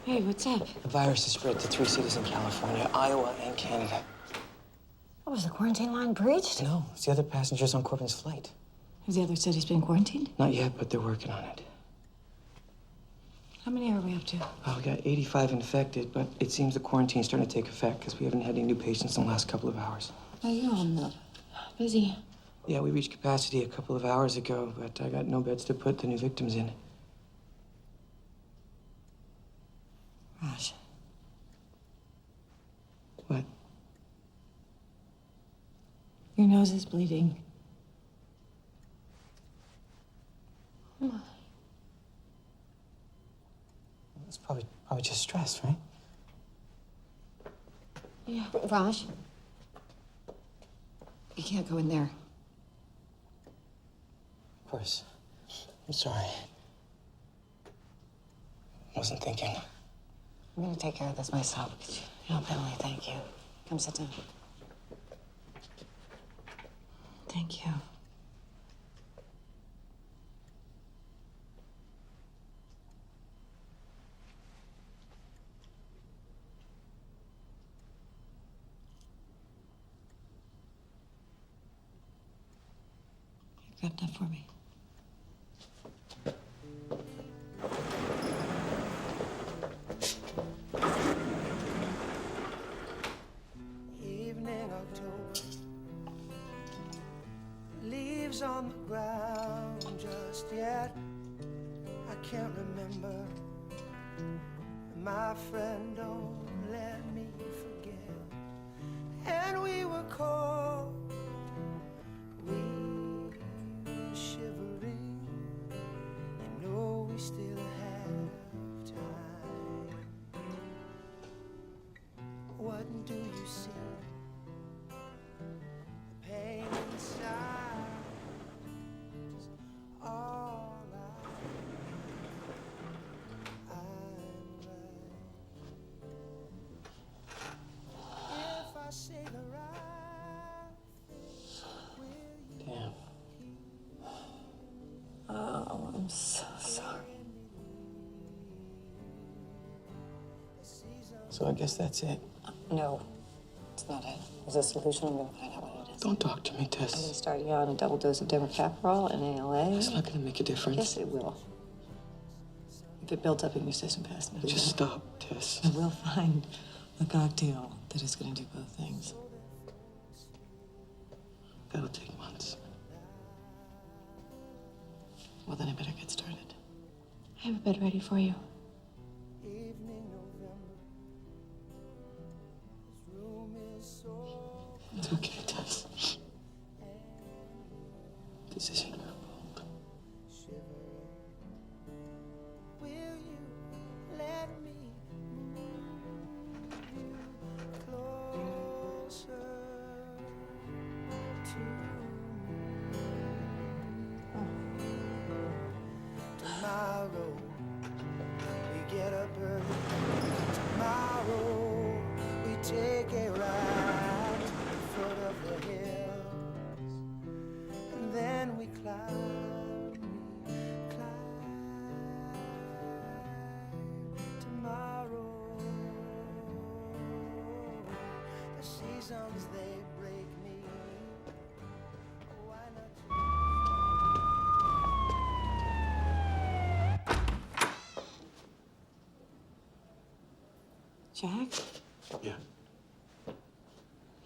Hey, what's up? The virus has spread to 3 cities in California, Iowa, and Canada. What, was the quarantine line breached? No, it's the other passengers on Corbin's flight. Have the other cities been quarantined? Not yet, but they're working on it. How many are we up to? We got 85 infected, but it seems the quarantine's starting to take effect because we haven't had any new patients in the last couple of hours. Oh, you're all busy. Yeah, we reached capacity a couple of hours ago, but I got no beds to put the new victims in. Raj. What? Your nose is bleeding. It's probably just stress, right? Yeah. Raj, you can't go in there. Of course. I'm sorry. Wasn't thinking. I'm gonna take care of this myself. Could you help Emily? Thank you. Come sit down. Thank you. Got enough for me. Evening October, leaves on the ground just yet. I can't remember. My friend, don't let me forget. And we were cold, we were shivering. You know we still have time. What do you see? The pain inside is all if I say the right thing, will you? Damn. Oh, I'm so sorry. So I guess that's it. No, it's not it. There's a solution. I'm going to find out what it is. Don't talk to me, I'm going Tess. to start you on a double dose of demercaprol and ALA. It's not going to make a difference. Yes, it will. If it builds up in your system fast enough. Just stop, Tess. And we'll find a cocktail that is going to do both things. That'll take months. Well, then I better get started. I have a bed ready for you. It's okay, Tess. This isn't your fault. will you let me move you closer to me? Tomorrow we get up early. Tomorrow we take a ride to the foot of the hills, and then we climb tomorrow. The seasons, they break me. Why not Jack? Yeah.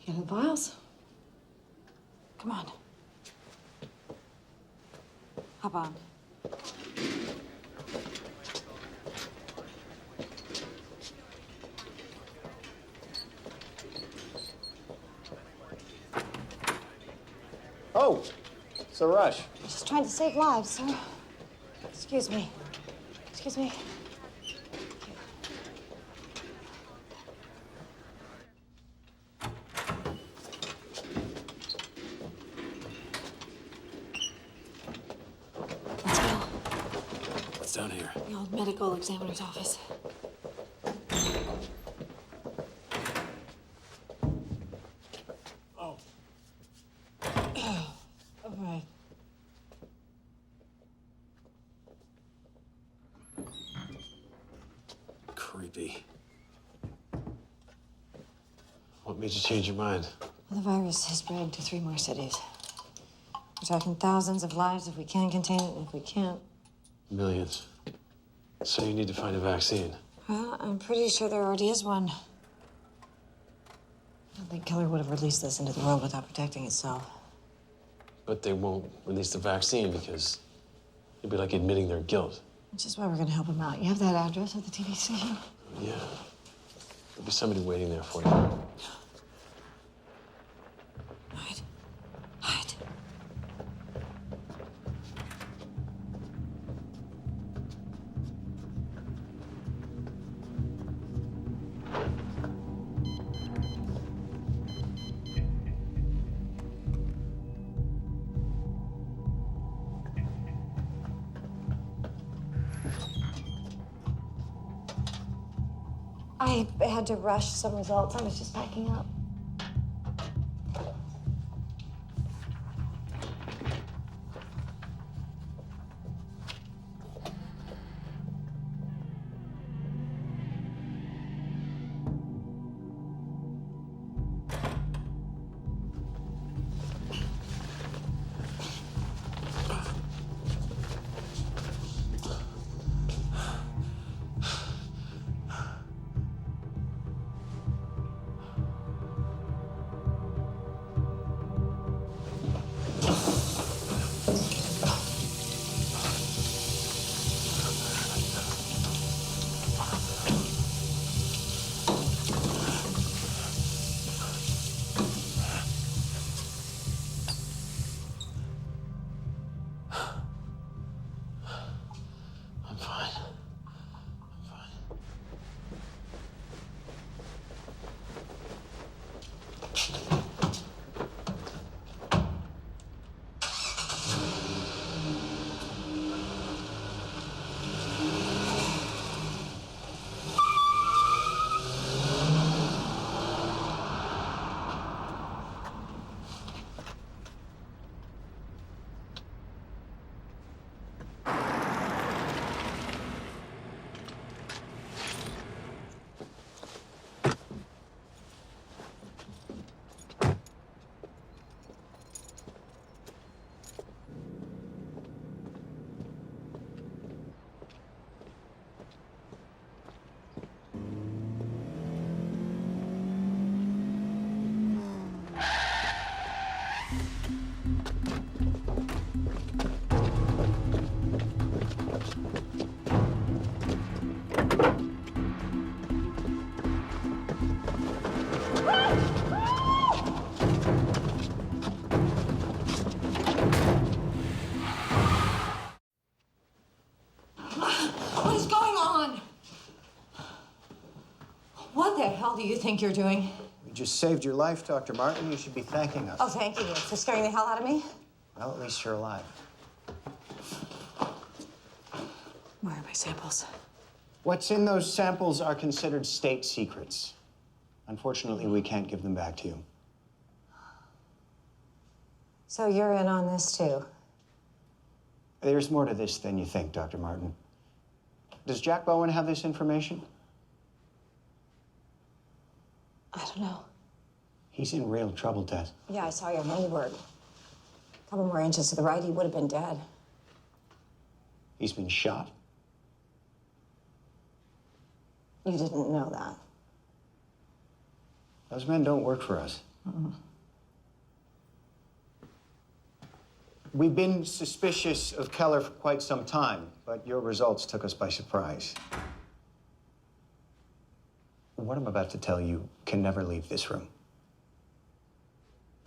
You got the vials? Come on. Hop on. Oh, it's a rush. I'm just trying to save lives, sir. Excuse me. Excuse me. Let's go. What's down here? The old medical examiner's office. Oh. All right. Creepy. What made you change your mind? Well, the virus has spread to 3 more cities. We're talking thousands of lives if we can contain it, and if we can't. Millions. So you need to find a vaccine. Well, I'm pretty sure there already is one. I don't think Killer would have released this into the world without protecting itself. But they won't release the vaccine because it'd be like admitting their guilt. Which is why we're gonna help him out. You have that address at the TV station? Yeah. There'll be somebody waiting there for you. Hide. I had to rush some results. I was just packing up. do you think you're doing? We just saved your life, Dr. Martin. You should be thanking us. Oh, thank you. For scaring the hell out of me? Well, at least you're alive. Where are my samples? What's in those samples are considered state secrets. Unfortunately, we can't give them back to you. So you're in on this, too? There's more to this than you think, Dr. Martin. Does Jack Bowen have this information? I don't know. He's in real trouble, Tess. Yeah, I saw your handiwork. A couple more inches to the right, he would have been dead. He's been shot. You didn't know that. Those men don't work for us. We've been suspicious of Keller for quite some time, but your results took us by surprise. What I'm about to tell you can never leave this room.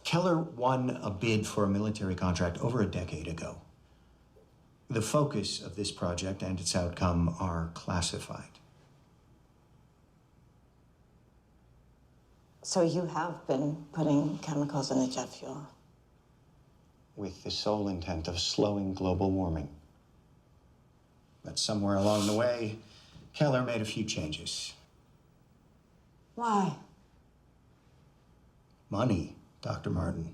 Keller won a bid for a military contract over a decade ago. The focus of this project and its outcome are classified. So you have been putting chemicals in the jet fuel? With the sole intent of slowing global warming. But somewhere along the way, Keller made a few changes. Why? Money, Dr. Martin.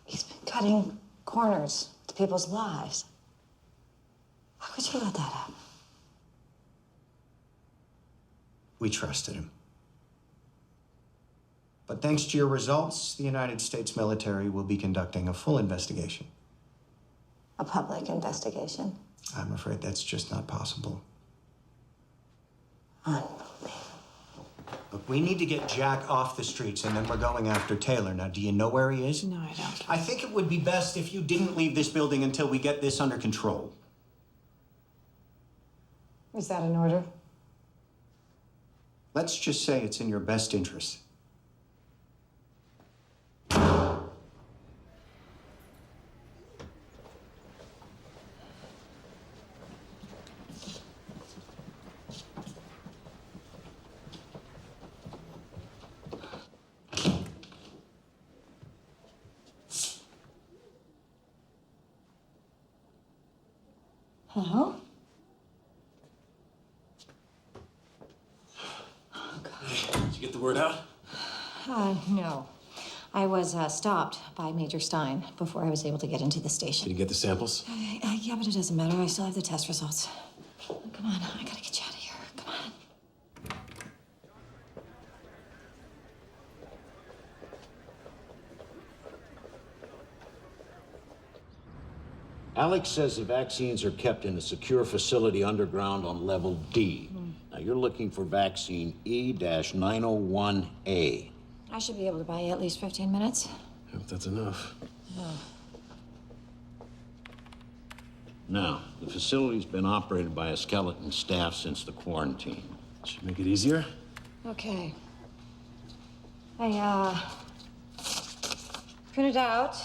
He's been cutting corners to people's lives. How could you let that happen? We trusted him. But thanks to your results, the United States military will be conducting a full investigation. A public investigation? I'm afraid that's just not possible. Unbelievable. Look, we need to get Jack off the streets, and then we're going after Taylor. Now, do you know where he is? No, I don't. I think it would be best if you didn't leave this building until we get this under control. Is that an order? Let's just say it's in your best interest. Hello? Did you get the word out? No. I was stopped by Major Stein before I was able to get into the station. Did you get the samples? Yeah, but it doesn't matter. I still have the test results. Come on, I gotta get you out of here. Come on. Alex says the vaccines are kept in a secure facility underground on level D. Now, you're looking for vaccine E-901A. I should be able to buy you at least 15 minutes. I hope that's enough. Oh. Now, the facility's been operated by a skeleton staff since the quarantine. Should make it easier. Okay. I printed out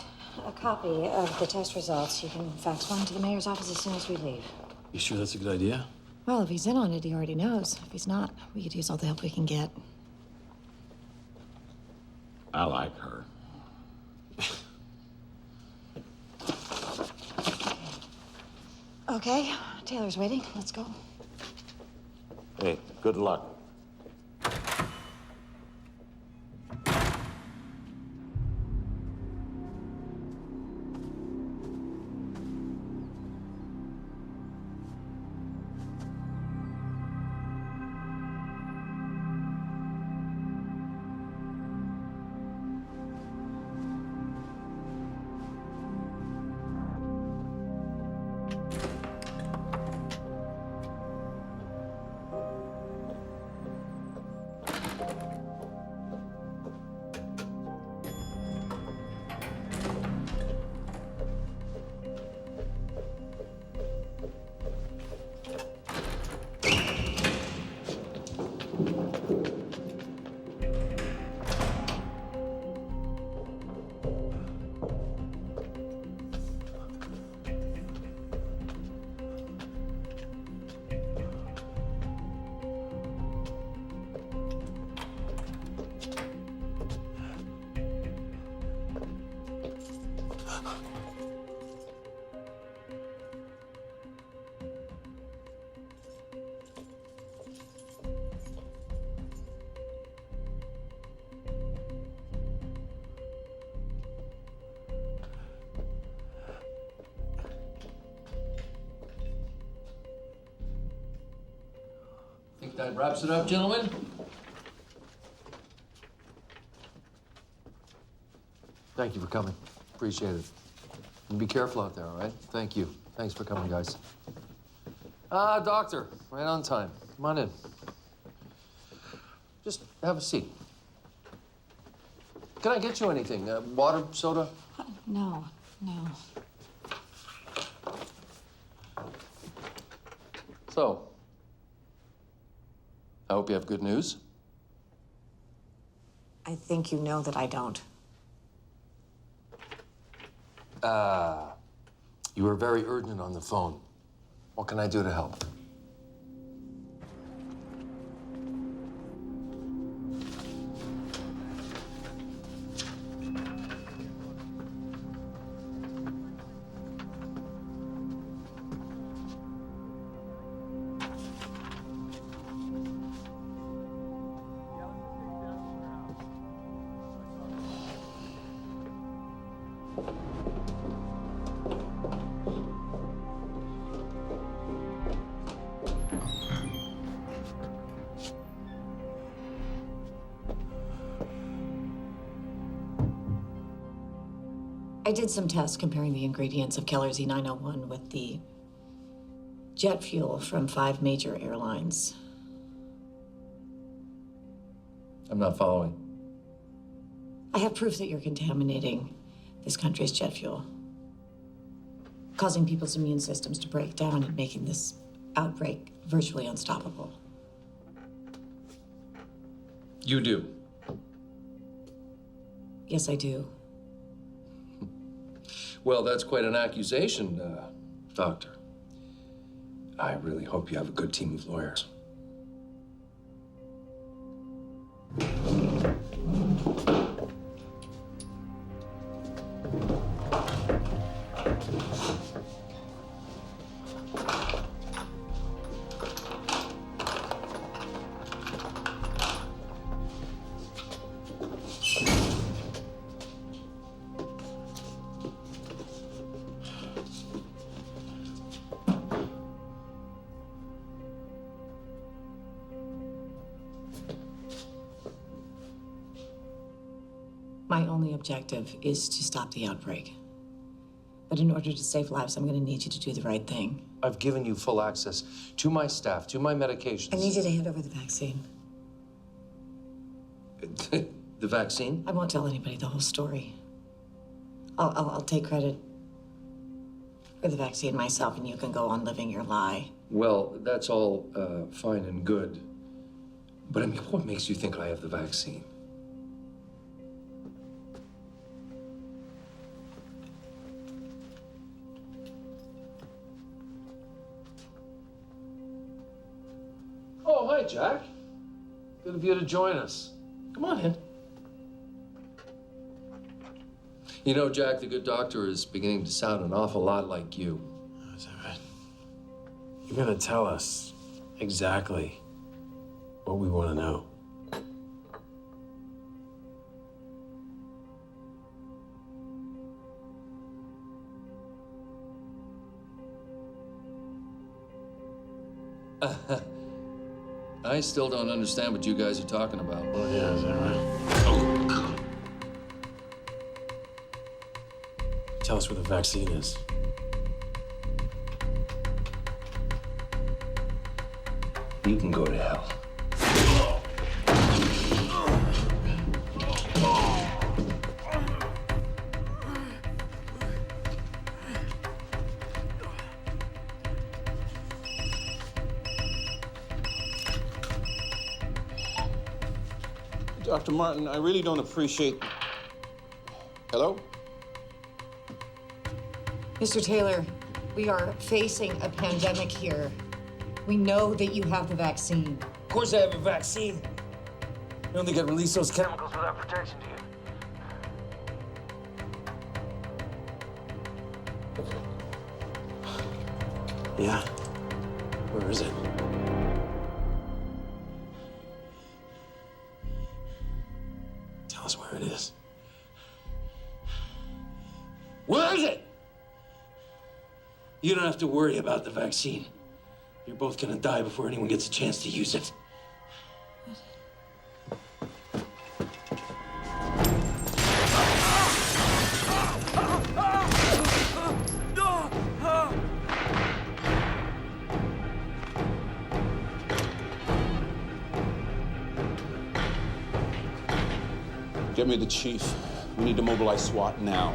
a copy of the test results. You can fax one to the mayor's office as soon as we leave. You sure that's a good idea? Well, if he's in on it, he already knows. If he's not, we could use all the help we can get. I like her. Okay, Taylor's waiting. Let's go. Hey, good luck. I think that wraps it up, gentlemen. Thank you for coming. Appreciate it. And be careful out there, all right? Thank you. Thanks for coming, guys. Doctor, right on time. Come on in. Just have a seat. Can I get you anything? Water, soda? No. So, I hope you have good news. I think you know that I don't. You were very urgent on the phone. What can I do to help? I did some tests comparing the ingredients of Keller's E901 with the jet fuel from 5 major airlines. I'm not following. I have proof that you're contaminating this country's jet fuel, causing people's immune systems to break down and making this outbreak virtually unstoppable. You do? Yes, I do. Well, that's quite an accusation, Doctor. I really hope you have a good team of lawyers. My only objective is to stop the outbreak. But in order to save lives, I'm going to need you to do the right thing. I've given you full access to my staff, to my medications. I need you to hand over the vaccine. The vaccine? I won't tell anybody the whole story. I'll take credit for the vaccine myself, and you can go on living your lie. Well, that's all fine and good. But I mean, what makes you think I have the vaccine? Oh, hi, Jack. Good of you to join us. Come on in. You know, Jack, the good doctor is beginning to sound an awful lot like you. Is that right? You gotta tell us exactly what we want to know. I still don't understand what you guys are talking about. Oh, yeah, is that right? Oh, God. Tell us where the vaccine is. You can go to hell. Dr. Martin, I really don't appreciate... Hello? Mr. Taylor, we are facing a pandemic here. We know that you have the vaccine. Of course I have a vaccine. You only get release those chemicals without protection, do you? Yeah? Where is it? Tell us where it is. Where is it? You don't have to worry about the vaccine. You're both gonna die before anyone gets a chance to use it. Get me the chief. We need to mobilize SWAT now.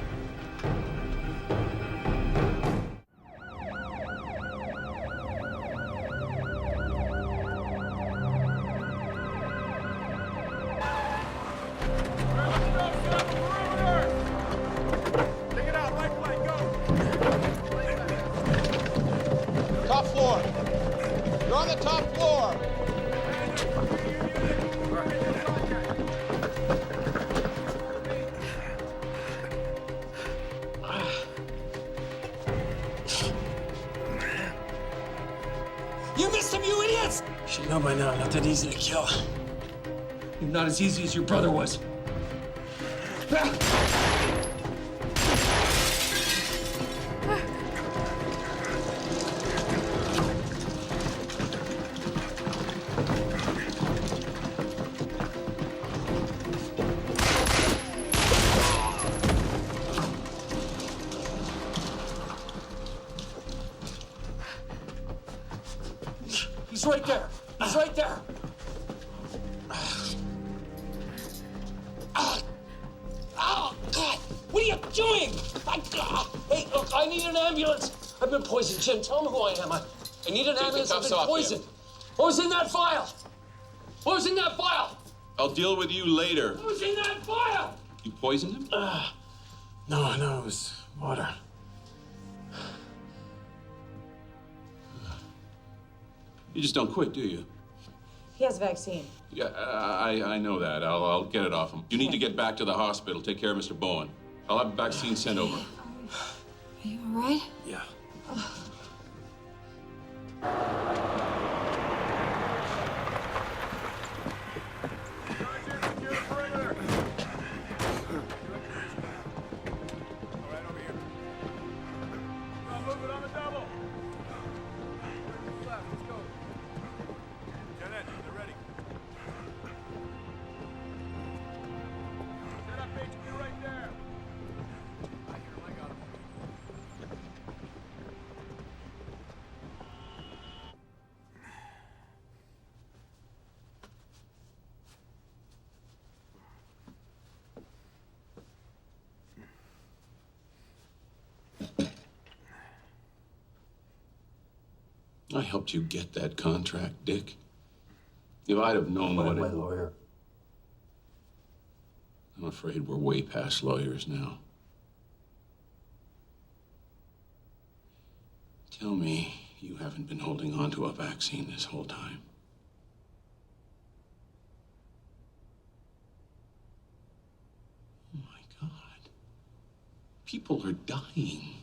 Top floor. You're on the top floor. You missed him, you idiots! You should know by now, I'm not that easy to kill. You're not as easy as your brother was. He's right there. He's right there. Oh, God. What are you doing? Hey, look, I need an ambulance. I've been poisoned. Jim, tell him who I am. I need an ambulance. I've been poisoned. What was in that vial? What was in that vial? I'll deal with you later. What was in that vial? You poisoned him? No, it was water. You just don't quit, do you? He has a vaccine. Yeah, I know that. I'll get it off him. You need to get back to the hospital. Take care of Mr. Bowen. I'll have a vaccine sent over. Are you all right? Yeah. I helped you get that contract, Dick. If I'd have known what my lawyer. I'm afraid we're way past lawyers now. Tell me you haven't been holding on to a vaccine this whole time. Oh my God. People are dying.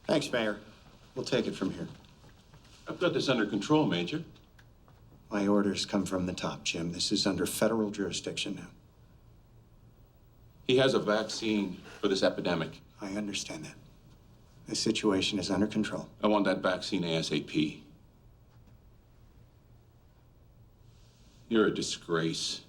Thanks, Mayor. We'll take it from here. I've got this under control, Major. My orders come from the top, Jim. This is under federal jurisdiction now. He has a vaccine for this epidemic. I understand that. The situation is under control. I want that vaccine ASAP. You're a disgrace.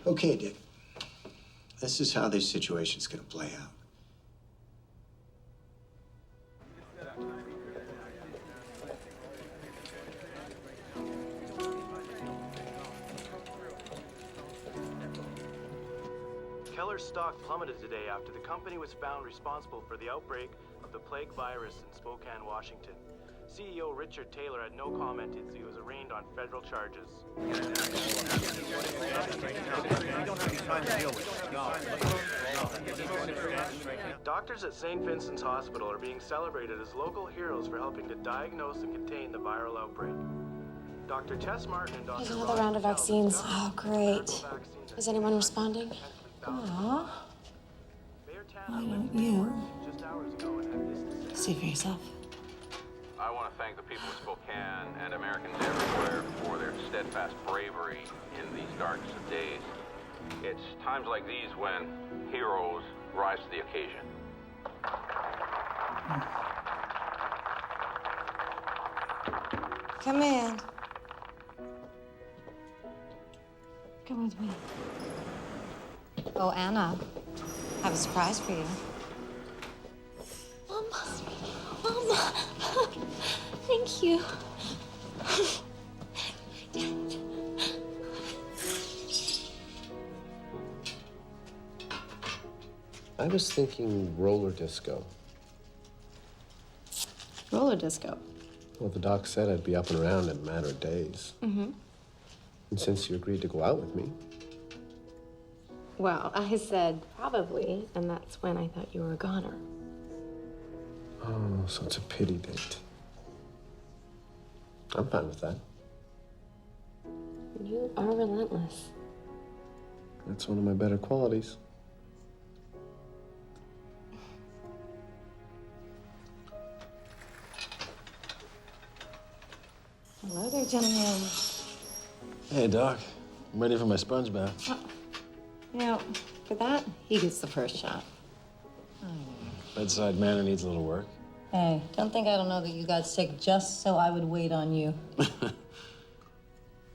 Okay, Dick. This is how this situation's gonna play out. Keller's stock plummeted today after the company was found responsible for the outbreak of the plague virus in Spokane, Washington. CEO Richard Taylor had no comment as he was arraigned on federal charges. We don't have any time to deal with it. No. Doctors at St. Vincent's Hospital are being celebrated as local heroes for helping to diagnose and contain the viral outbreak. Dr. Tess Martin and Dr. There's another round of vaccines. Oh, great. Is anyone responding? Aw. Why don't you see for yourself? I want to thank the people of Spokane and Americans everywhere for their steadfast bravery in these darkest of days. It's times like these when heroes rise to the occasion. Come in. Come with me. Oh, Anna, I have a surprise for you. Mama, thank you. I was thinking roller disco. Roller disco. Well, the doc said I'd be up and around in a matter of days. Mm-hmm. And since you agreed to go out with me, Well, I said probably, and that's when I thought you were a goner. oh, so it's a pity date. I'm fine with that. You are relentless. That's one of my better qualities. Hello there, gentlemen. Hey, Doc. I'm ready for my sponge bath. You know, for that, he gets the first shot. Bedside manner needs a little work. Hey, don't think I don't know that you got sick just so I would wait on you.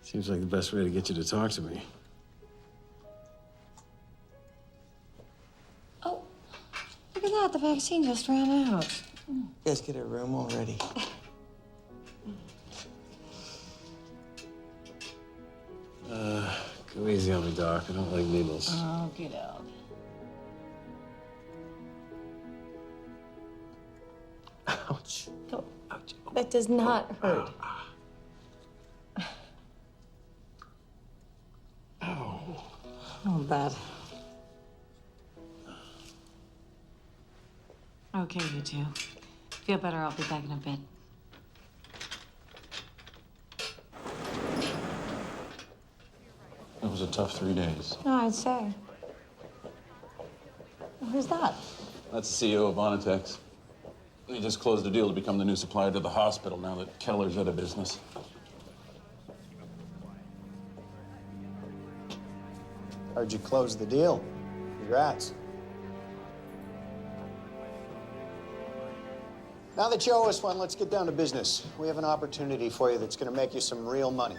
Seems like the best way to get you to talk to me. Oh, look at that. The vaccine just ran out. You guys get a room already. Go easy on me, Doc. I don't like needles. Oh, get out. Ouch. No, ouch. That does not hurt. Ow. Oh, bad. Okay, you two. Feel better. I'll be back in a bit. It was a tough 3 days. No, I'd say. Who's that? That's the CEO of Vonitex. He just closed a deal to become the new supplier to the hospital now that Keller's out of business. Heard you close the deal. Congrats. Now that you owe us one, let's get down to business. We have an opportunity for you that's going to make you some real money.